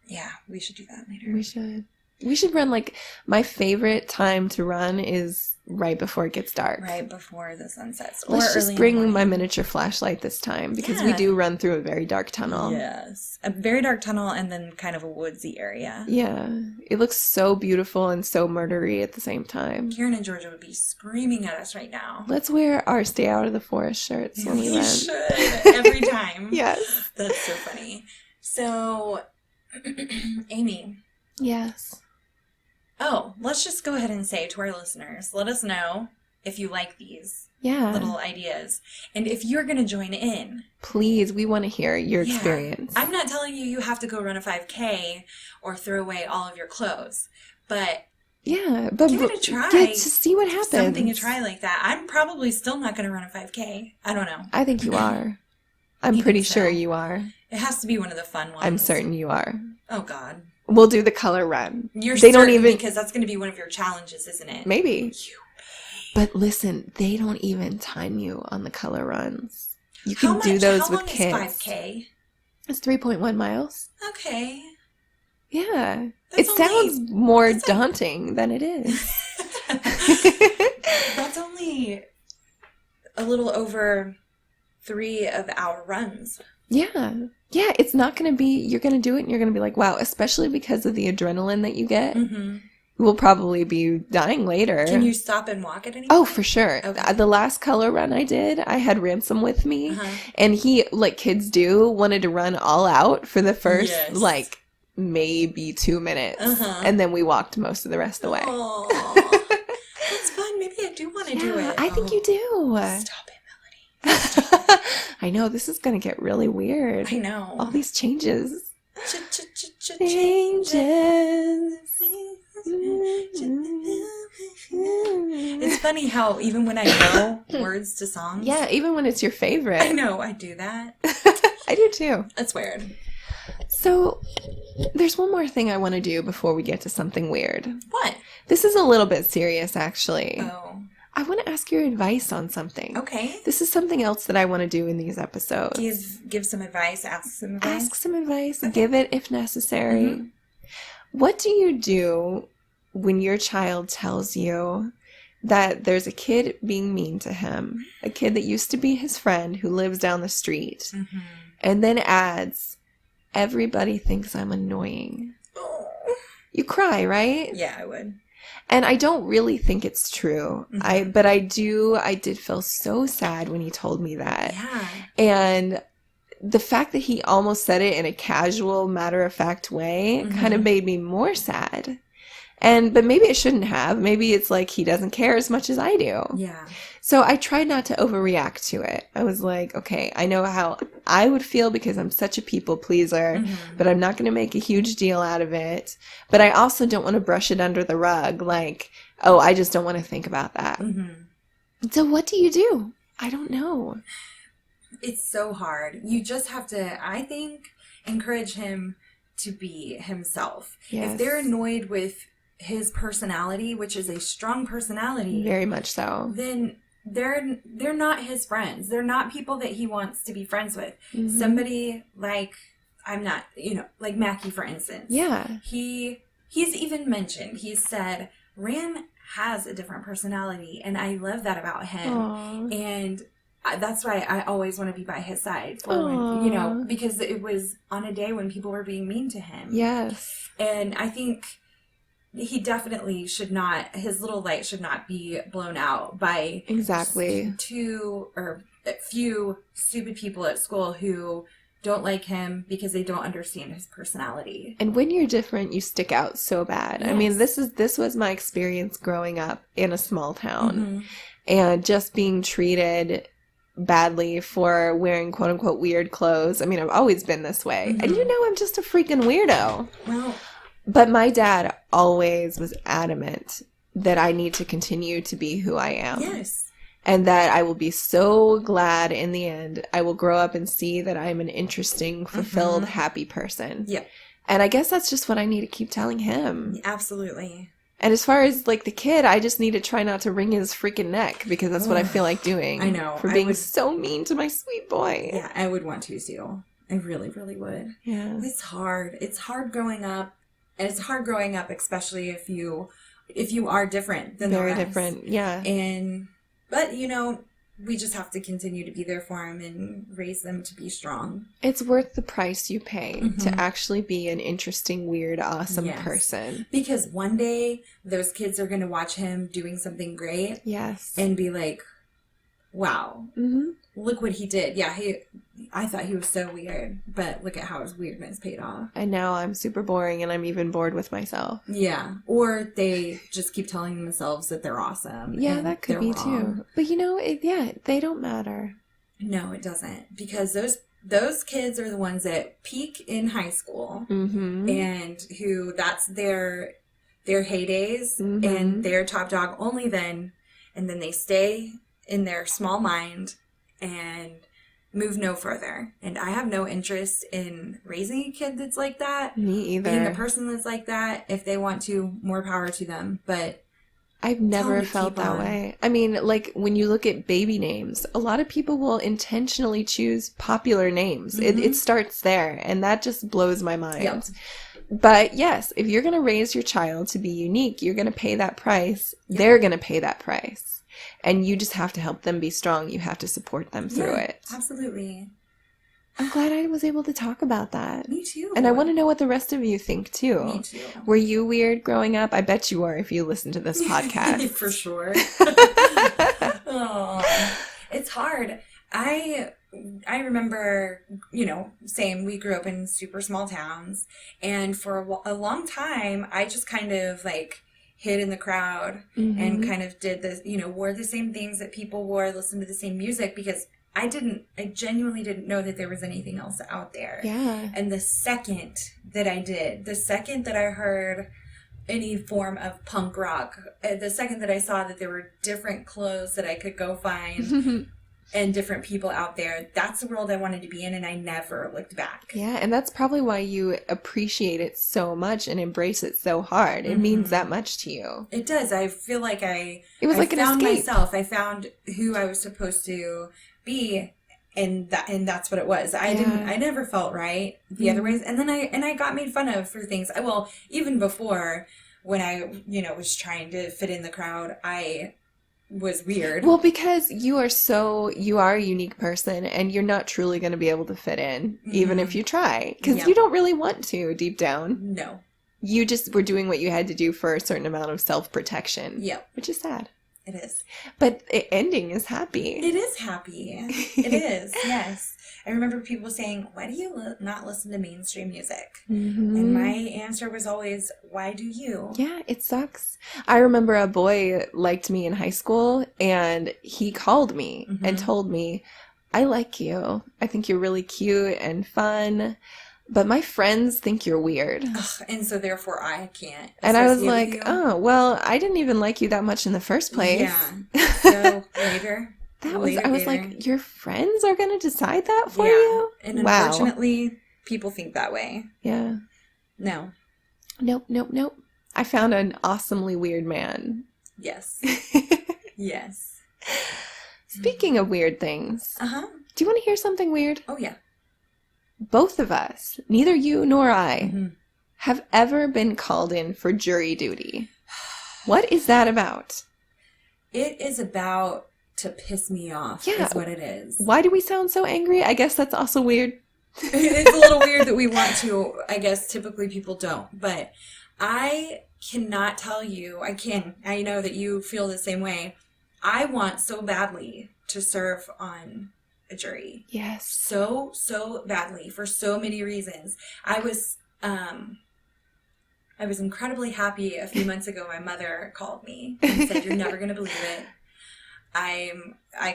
Yeah, we should do that later. We should. We should run, like, my favorite time to run is right before it gets dark. Right before the sun sets. Let's just bring my miniature flashlight this time, because we do run through a very dark tunnel. Yes. A very dark tunnel and then kind of a woodsy area. Yeah. It looks so beautiful and so murdery at the same time. Karen and Georgia would be screaming at us right now. Let's wear our Stay Out of the Forest shirts when we run. We should. Every time. Yes. That's so funny. So, Amy. Yes. Oh, let's just go ahead and say to our listeners, let us know if you like these little ideas. And if you're going to join in. Please, we want to hear your experience. I'm not telling you have to go run a 5K or throw away all of your clothes. But but give it a try. Get to see what happens. Something to try like that. I'm probably still not going to run a 5K. I don't know. I think you are. I'm pretty sure you are. It has to be one of the fun ones. I'm certain you are. Oh, God. We'll do the color run. You're certain because that's going to be one of your challenges, isn't it? Maybe. But listen, they don't even time you on the color runs. You can do those with kids. How long is 5K? It's 3.1 miles. Okay. Yeah. It sounds more daunting than it is. That's only a little over 3 of our runs. Yeah. Yeah, it's not going to be, you're going to do it and you're going to be like, wow, especially because of the adrenaline that you get. Mm-hmm. We'll probably be dying later. Can you stop and walk at any point? Oh, for sure. Okay. The last color run I did, I had Ransom with me. And he, like kids do, wanted to run all out for the first, maybe 2 minutes. And then we walked most of the rest of the way. That's fun. Maybe I do want to do it. I think you do. Stop it, Melody. I know, this is going to get really weird. I know. All these changes. Changes. It's funny how even when I know words to songs. Yeah, even when it's your favorite. I know, I do that. I do too. That's weird. So, there's one more thing I want to do before we get to something weird. What? This is a little bit serious, actually. Oh. I want to ask your advice on something. Okay. This is something else that I want to do in these episodes. Give some advice, ask some advice. Ask some advice, give it if necessary. Mm-hmm. What do you do when your child tells you that there's a kid being mean to him, a kid that used to be his friend who lives down the street, and then adds, everybody thinks I'm annoying? Oh. You cry, right? Yeah, I would. And I don't really think it's true. But I did feel so sad when he told me that. Yeah. And the fact that he almost said it in a casual, matter-of-fact way kind of made me more sad. But maybe it shouldn't have. Maybe it's like he doesn't care as much as I do. Yeah. So I tried not to overreact to it. I was like, okay, I know how I would feel because I'm such a people pleaser, but I'm not going to make a huge deal out of it. But I also don't want to brush it under the rug like, oh, I just don't want to think about that. So what do you do? I don't know. It's so hard. You just have to, I think, encourage him to be himself. Yes. If they're annoyed with his personality, which is a strong personality, very much so, then they're not his friends. They're not people that he wants to be friends with. Somebody like, I'm not, like Mackie, for instance. Yeah. He's even mentioned, he said, Ran has a different personality, and I love that about him. Aww. And that's why I always want to be by his side for when, because it was on a day when people were being mean to him. Yes. And I think he definitely should not, his little light should not be blown out by two or a few stupid people at school who don't like him because they don't understand his personality. And when you're different, you stick out so bad. Yes. I mean, this was my experience growing up in a small town and just being treated badly for wearing quote unquote weird clothes. I mean, I've always been this way. And I'm just a freaking weirdo. Well, but my dad always was adamant that I need to continue to be who I am. Yes. And that I will be so glad in the end I will grow up and see that I'm an interesting, fulfilled, happy person. Yeah. And I guess that's just what I need to keep telling him. Absolutely. And as far as, like, the kid, I just need to try not to wring his freaking neck because that's what I feel like doing. I know. For being so mean to my sweet boy. Yeah, I would want to, too. I really, really would. Yeah. It's hard. It's hard growing up And it's hard growing up, especially if you are different than the Very rest. different, yeah. But, we just have to continue to be there for them and raise them to be strong. It's worth the price you pay to actually be an interesting, weird, awesome person. Because one day, those kids are going to watch him doing something great. Yes. And be like, wow, look what he did. Yeah, I thought he was so weird, but look at how his weirdness paid off. And now I'm super boring and I'm even bored with myself. Yeah. Or they just keep telling themselves that they're awesome. Yeah, that could be wrong. too. But they don't matter. No, it doesn't. Because those kids are the ones that peak in high school and who that's their heydays and they're top dog only then. And then they stay in their small mind and move no further. And I have no interest in raising a kid that's like that. Me either. Being a person that's like that. If they want to, more power to them. But I've never felt that way. I mean, like, when you look at baby names, a lot of people will intentionally choose popular names. It starts there, and that just blows my mind. Yep. But yes, if you're going to raise your child to be unique, you're going to pay that price. Yep. They're going to pay that price. And you just have to help them be strong. You have to support them through it. Absolutely. I'm glad I was able to talk about that. Me too. And I want to know what the rest of you think, too. Me too. Were you weird growing up? I bet you were if you listened to this podcast. For sure. It's hard. I remember, same, we grew up in super small towns. And for a long time, I just kind of, hid in the crowd and kind of did this, wore the same things that people wore, listened to the same music because I genuinely didn't know that there was anything else out there. Yeah. And the second that I heard any form of punk rock, the second that I saw that there were different clothes that I could go find and different people out there, that's the world I wanted to be in, and I never looked back. Yeah, and that's probably why you appreciate it so much and embrace it so hard. It means that much to you. It does. I feel like I like found an escape. myself. I found who I was supposed to be, and that's what it was. I never felt right the other ways, and then I got made fun of for things. Well, even before when I was trying to fit in the crowd, I was weird. Well, because you are a unique person, and you're not truly going to be able to fit in, even if you try, because you don't really want to deep down. No. You just were doing what you had to do for a certain amount of self-protection. Yep. Which is sad. It is. But the ending is happy. It is happy. It is, yes. I remember people saying, why do you not listen to mainstream music? And my answer was always, why do you? Yeah, it sucks. I remember a boy liked me in high school, and he called me and told me, I like you. I think you're really cute and fun. But my friends think you're weird. Ugh, and so therefore I can't. And I was like, oh, well, I didn't even like you that much in the first place. Yeah. So later. I was like, your friends are going to decide that for you? And unfortunately, people think that way. Yeah. No. Nope. I found an awesomely weird man. Yes. Yes. Speaking of weird things. Do you want to hear something weird? Oh, yeah. Both of us, neither you nor I, have ever been called in for jury duty. What is that about? It is about to piss me off, is what it is. Why do we sound so angry? I guess that's also weird. It's a little weird that we want to. I guess typically people don't. But I cannot tell you. I know that you feel the same way. I want so badly to serve on a jury. Yes. So badly for so many reasons. I was incredibly happy a few months ago. My mother called me and said, "You're never going to believe it. I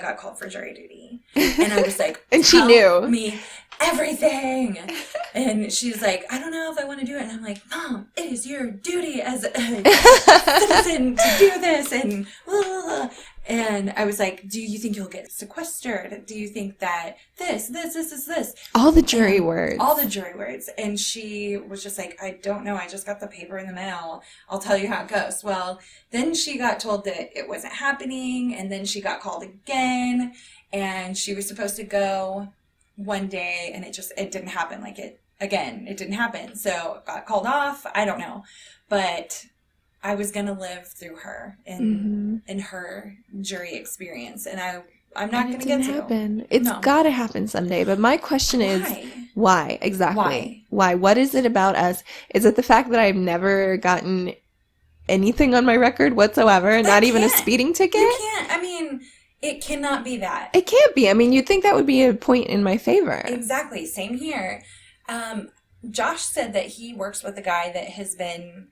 got called for jury duty." And I was like, and she knew me everything. And she's like, "I don't know if I want to do it." And I'm like, "Mom, it is your duty as a citizen to do this." And I was like, "Do you think you'll get sequestered? Do you think that this? All the jury words. All the jury words." And she was just like, "I don't know. I just got the paper in the mail. I'll tell you how it goes." Well, then she got told that it wasn't happening. And then she got called again. And she was supposed to go one day. And it didn't happen like it again, it didn't happen. So it got called off. I don't know. But I was going to live through her in her jury experience. And I'm not going to get to. Happen. It's got to happen someday. But my question is, why? Exactly. Why? What is it about us? Is it the fact that I've never gotten anything on my record whatsoever? Not even a speeding ticket? You can't. I mean, it cannot be that. It can't be. I mean, you'd think that would be a point in my favor. Exactly. Same here. Josh said that he works with a guy that has been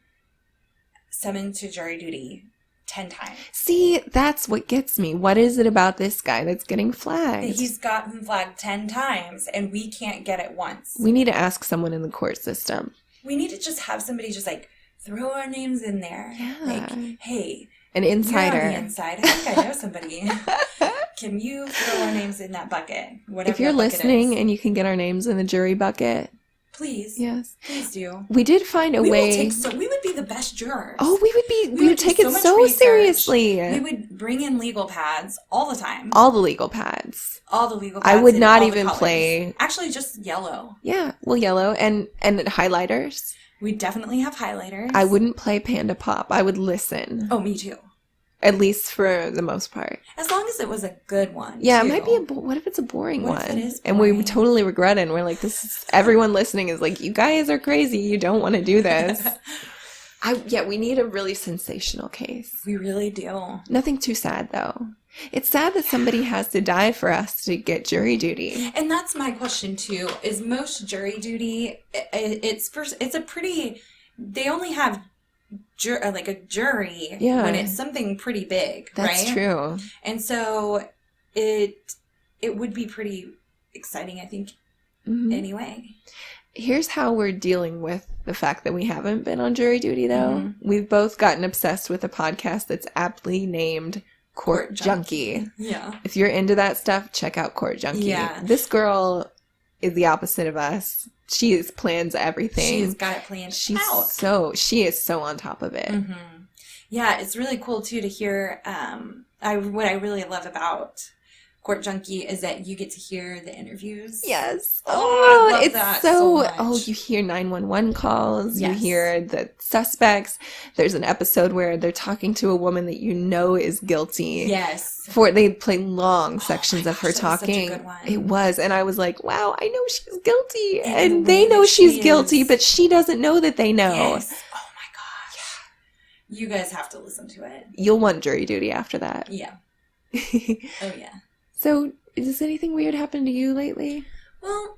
summoned to jury duty 10 times. See, that's what gets me. What is it about this guy that's getting flagged? He's gotten flagged 10 times, and we can't get it once. We need to ask someone in the court system. We need to just have somebody just, like, throw our names in there. Yeah. Like, hey. An insider. You're on the inside. I think I know somebody. Can you throw our names in that bucket? Whatever if you're listening and you can get our names in the jury bucket. Please. Yes. Please do. We did find a way. We would be the best jurors. Oh, we would take it so seriously. We would bring in legal pads all the time. All the legal pads. All the legal pads. I would not even play. Actually, just yellow. Yeah. Well, yellow and highlighters. We definitely have highlighters. I wouldn't play Panda Pop. I would listen. Oh, me too. At least for the most part. As long as it was a good one. Yeah, too. It might be what if it's a boring one? If it is boring? And we totally regret it. And we're like, everyone listening is like, you guys are crazy. You don't want to do this. We need a really sensational case. We really do. Nothing too sad, though. It's sad that somebody has to die for us to get jury duty. And that's my question, too, is most jury duty, they only have like a jury when it's something pretty big, right? That's true. And so it would be pretty exciting, I think, anyway. Here's how we're dealing with the fact that we haven't been on jury duty, though. We've both gotten obsessed with a podcast that's aptly named Court Junkie. Yeah. If you're into that stuff, check out Court Junkie. Yeah. This girl is the opposite of us. She plans everything. She's got it planned out. She is so on top of it. Mm-hmm. Yeah, it's really cool, too, to hear. What I really love about Court Junkie is that you get to hear the interviews. Yes. Oh, I love that so much. Oh, you hear 911 calls. Yes. You hear the suspects. There's an episode where they're talking to a woman that you know is guilty. Yes. They play long sections of her talking. That was such a good one. It was. And I was like, wow, I know she's guilty. And they know she's guilty, but she doesn't know that they know. Yes. Oh, my gosh. Yeah. You guys have to listen to it. You'll want jury duty after that. Yeah. Oh, yeah. So, does anything weird happen to you lately? Well,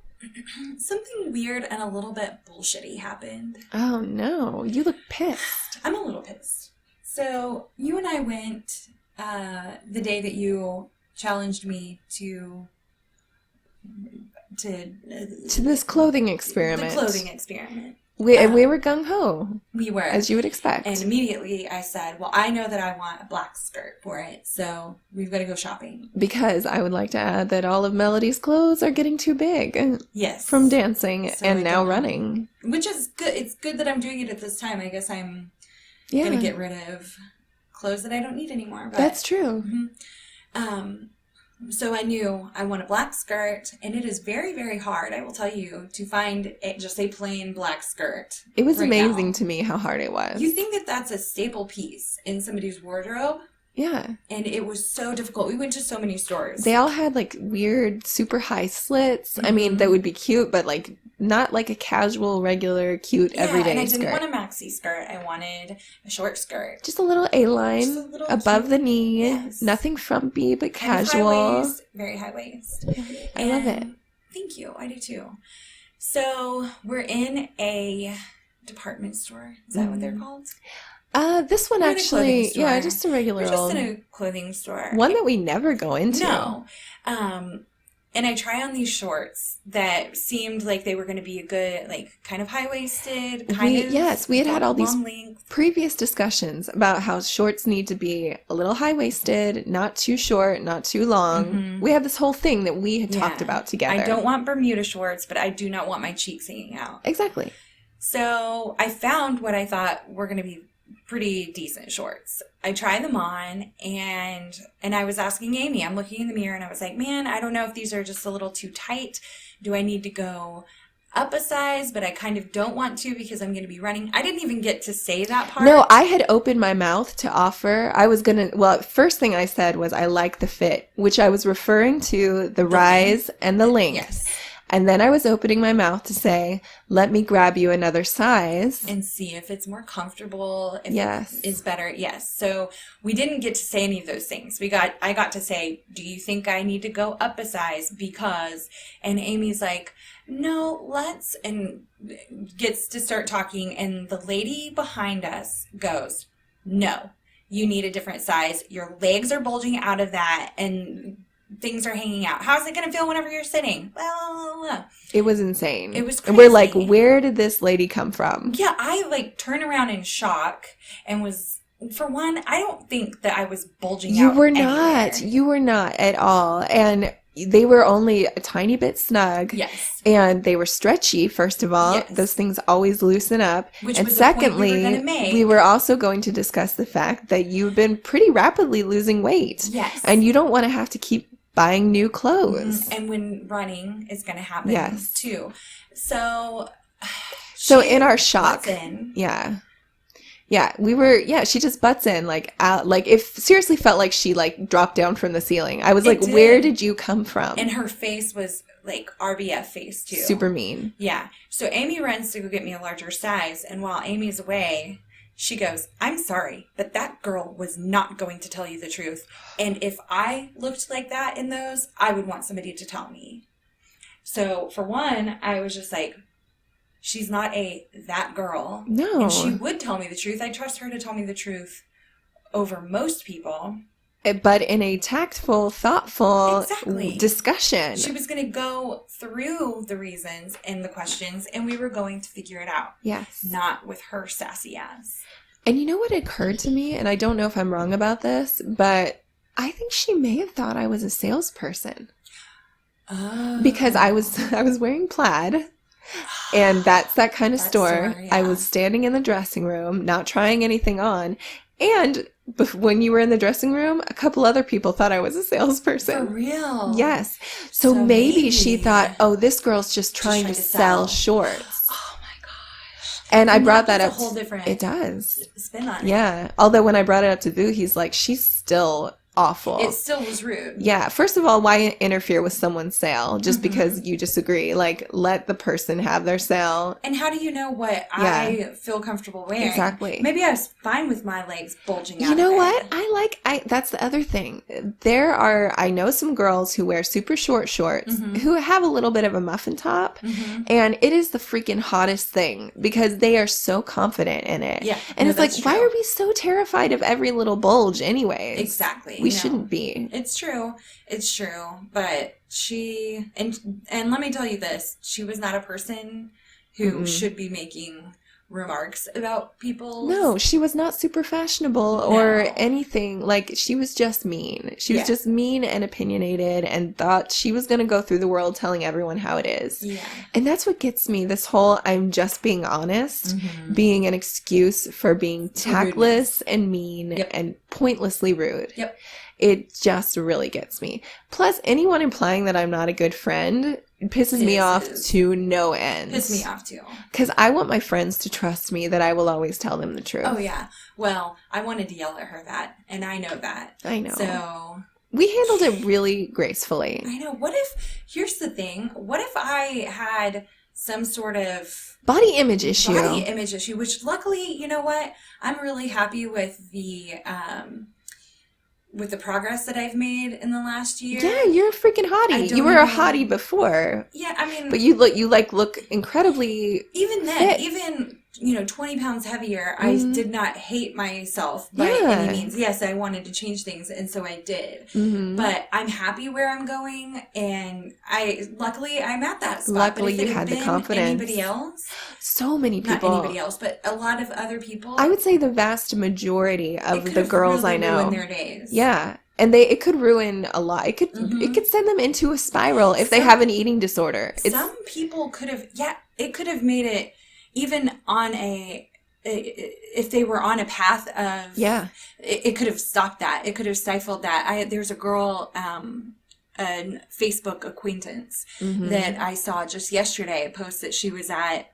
something weird and a little bit bullshitty happened. Oh, no. You look pissed. I'm a little pissed. So, you and I went the day that you challenged me to this clothing experiment. The clothing experiment. And we were gung-ho. We were. As you would expect. And immediately I said, well, I know that I want a black skirt for it, so we've got to go shopping. Because I would like to add that all of Melody's clothes are getting too big. Yes. From dancing and now running. Which is good. It's good that I'm doing it at this time. I guess I'm going to get rid of clothes that I don't need anymore. But, that's true. Mm-hmm. So I knew I want a black skirt, and it is very, very hard, I will tell you, to find just a plain black skirt. It was amazing to me how hard it was. You think that that's a staple piece in somebody's wardrobe? Yeah. And it was so difficult. We went to so many stores. They all had like weird, super high slits. Mm-hmm. I mean, that would be cute, but like not like a casual, regular, cute, everyday and I skirt. didn't want a maxi skirt. I wanted a short skirt. Just a little A-line, above cute. The knee. Yes. Nothing frumpy, but casual. High waist, very high waist. I love it. Thank you. I do too. So we're in a department store. Is that what they're called? This one actually, yeah, just a regular We're just in a clothing store. One that we never go into. No. And I try on these shorts that seemed like they were going to be a good, like, kind of high-waisted, Yes, we had all these length. previous discussions about how shorts need to be a little high-waisted, not too short, not too long. Mm-hmm. We had this whole thing that we had talked about together. I don't want Bermuda shorts, but I do not want my cheeks hanging out. Exactly. So I found what I thought were going to be pretty decent shorts. I tried them on, and I was asking Amy, I'm looking in the mirror, and I was like, man, I don't know if these are just a little too tight. Do I need to go up a size, but I kind of don't want to because I'm going to be running. I didn't even get to say that part. No, I had opened my mouth to offer. I was going to, well, first thing I said was I like the fit, which I was referring to the rise and the length. Yes. And then I was opening my mouth to say, let me grab you another size. And see if it's more comfortable, if Yes. it is better. Yes. So we didn't get to say any of those things. I got to say, do you think I need to go up a size? Because, and Amy's like, no, let's, and gets to start talking. And the lady behind us goes, no, you need a different size. Your legs are bulging out of that. And things are hanging out. How's it going to feel whenever you're sitting? Well, it was insane. It was crazy. And we're like, where did this lady come from? Yeah, I like turned around in shock and was, for one, I don't think that I was bulging out. You were not. Anywhere. You were not at all. And they were only a tiny bit snug. Yes. And they were stretchy, first of all. Yes. Those things always loosen up. Which and was secondly, the point we were gonna make. we were also going to discuss the fact that you've been pretty rapidly losing weight. Yes. And you don't want to have to keep buying new clothes. Mm-hmm. And when running is going to happen Yes. too. So in our shock. butts in. Yeah, we were, she just butts in, like, out, like, it seriously felt like she, like, dropped down from the ceiling. I was like, did. where did you come from? And her face was like RBF face too. Super mean. Yeah. So Amy runs to go get me a larger size. And while Amy's away, she goes, I'm sorry, but that girl was not going to tell you the truth. And if I looked like that in those, I would want somebody to tell me. So for one, I was just like, she's not that girl. No. And she would tell me the truth. I trust her to tell me the truth over most people. But in a tactful, thoughtful discussion. She was going to go through the reasons and the questions, and we were going to figure it out. Yes. Not with her sassy ass. And you know what occurred to me? And I don't know if I'm wrong about this, but I think she may have thought I was a salesperson. Oh. Because I was wearing plaid. And that's that kind of store. Yeah. I was standing in the dressing room, not trying anything on. And when you were in the dressing room, a couple other people thought I was a salesperson. For real? Yes. So maybe she thought, oh, this girl's just trying to sell shorts. Oh my gosh. And I brought that up. A whole different it does. spin on it. Yeah. Although when I brought it up to Boo, he's like, she's still awful. It still was rude. Yeah. First of all, why interfere with someone's sale just because you disagree? Like, let the person have their sale. And how do you know what I feel comfortable wearing? Exactly. Maybe I was fine with my legs bulging out. You know of what? it. That's the other thing. I know some girls who wear super short shorts who have a little bit of a muffin top, and it is the freaking hottest thing because they are so confident in it. Yeah. And it's like, why are we so terrified of every little bulge anyways? Exactly. We shouldn't be. It's true. It's true. But she, and let me tell you this, she was not a person who should be making remarks about people. No, she was not super fashionable or anything. Like, she was just mean. She was just mean and opinionated and thought she was going to go through the world telling everyone how it is. Yeah. And that's what gets me, this whole I'm just being honest, being an excuse for being tactless and mean and pointlessly rude. Yep. It just really gets me. Plus, anyone implying that I'm not a good friend pisses me off to no end. Piss me off too. Because I want my friends to trust me that I will always tell them the truth. Oh, yeah. Well, I wanted to yell at her that, and I know that. I know. So we handled it really gracefully. I know. Here's the thing. What if I had some sort of body image issue, which luckily, you know what? I'm really happy with the progress that I've made in the last year. Yeah, you're a freaking hottie. You were a hottie before. Yeah, I mean, but you look incredibly even then, fit. Even 20 pounds heavier, I did not hate myself by any means. Yes, I wanted to change things, and so I did. But I'm happy where I'm going, and luckily I'm at that spot. Luckily, but if you had the confidence. Anybody else? So many people. Not anybody else, but a lot of other people. I would say the vast majority of the girls really I know. ruined their days. Yeah. And it could ruin a lot. It could send them into a spiral if they have an eating disorder. Some people could have, it could have made it even on if they were on a path of, it could have stopped that. It could have stifled that. There's a girl, a Facebook acquaintance that I saw just yesterday, a post that she was at,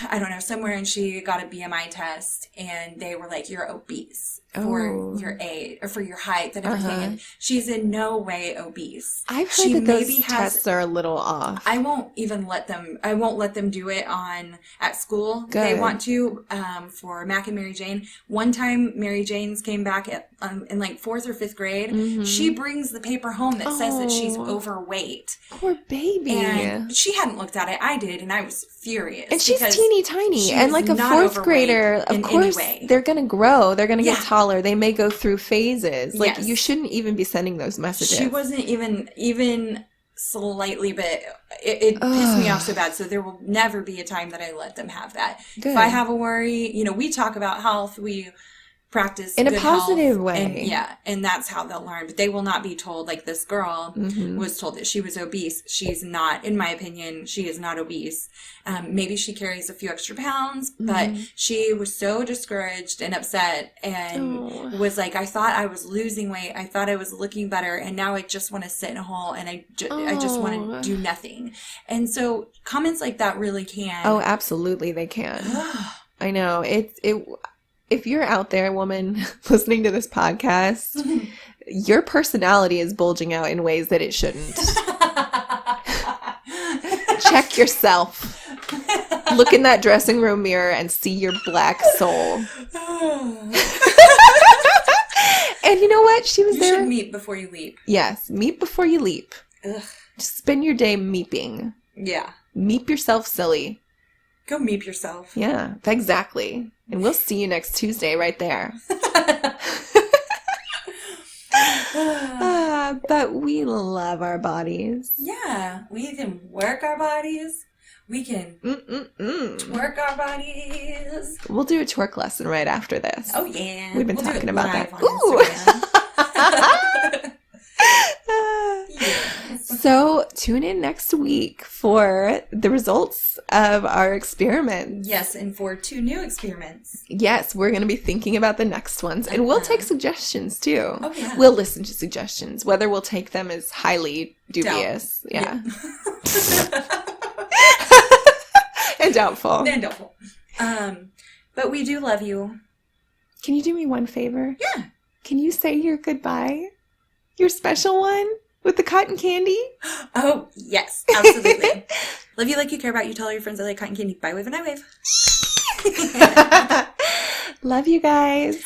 I don't know, somewhere, and she got a BMI test, and they were like, you're obese for your age or for your height and everything. And she's in no way obese. I've heard that those tests are a little off. I won't let them do it at school. Good. They want to, for Mac and Mary Jane. One time Mary Jane's came back in like 4th or 5th grade. She brings the paper home that says that she's overweight. Poor baby. And she hadn't looked at it. I did, and I was furious. And she's teeny tiny. And like a 4th grader, of course, they're going to grow. They're going to get taller. They may go through phases. Like, you shouldn't even be sending those messages. She wasn't even slightly, but it pissed me off so bad. So there will never be a time that I let them have that. Good. If I have a worry, we talk about health. We practice in a positive way. And that's how they'll learn. But they will not be told, like this girl was told that she was obese. She's not, in my opinion, she is not obese. Maybe she carries a few extra pounds, but she was so discouraged and upset and was like, I thought I was losing weight. I thought I was looking better. And now I just want to sit in a hole and I just want to do nothing. And so comments like that really can. Oh, absolutely. They can. I know. If you're out there, woman, listening to this podcast, your personality is bulging out in ways that it shouldn't. Check yourself. Look in that dressing room mirror and see your black soul. And you know what? She was there. You should meep before you leap. Yes, meep before you leap. Ugh. Just spend your day meeping. Yeah. Meep yourself silly. Go meep yourself. Yeah, exactly. And we'll see you next Tuesday right there. But we love our bodies. Yeah, we can work our bodies. We can twerk our bodies. We'll do a twerk lesson right after this. Oh, yeah. We've been talking about that. So tune in next week for the results of our experiments. Yes, and for 2 new experiments. Yes, we're going to be thinking about the next ones. And we'll take suggestions, too. Oh, yeah. We'll listen to suggestions. Whether we'll take them is highly dubious. Yeah. And doubtful. But we do love you. Can you do me one favor? Yeah. Can you say your goodbye? Your special one? With the cotton candy? Oh, yes, absolutely. Love you like you care about you. Tell all your friends I like cotton candy. Bye, wave, and I wave. Love you guys.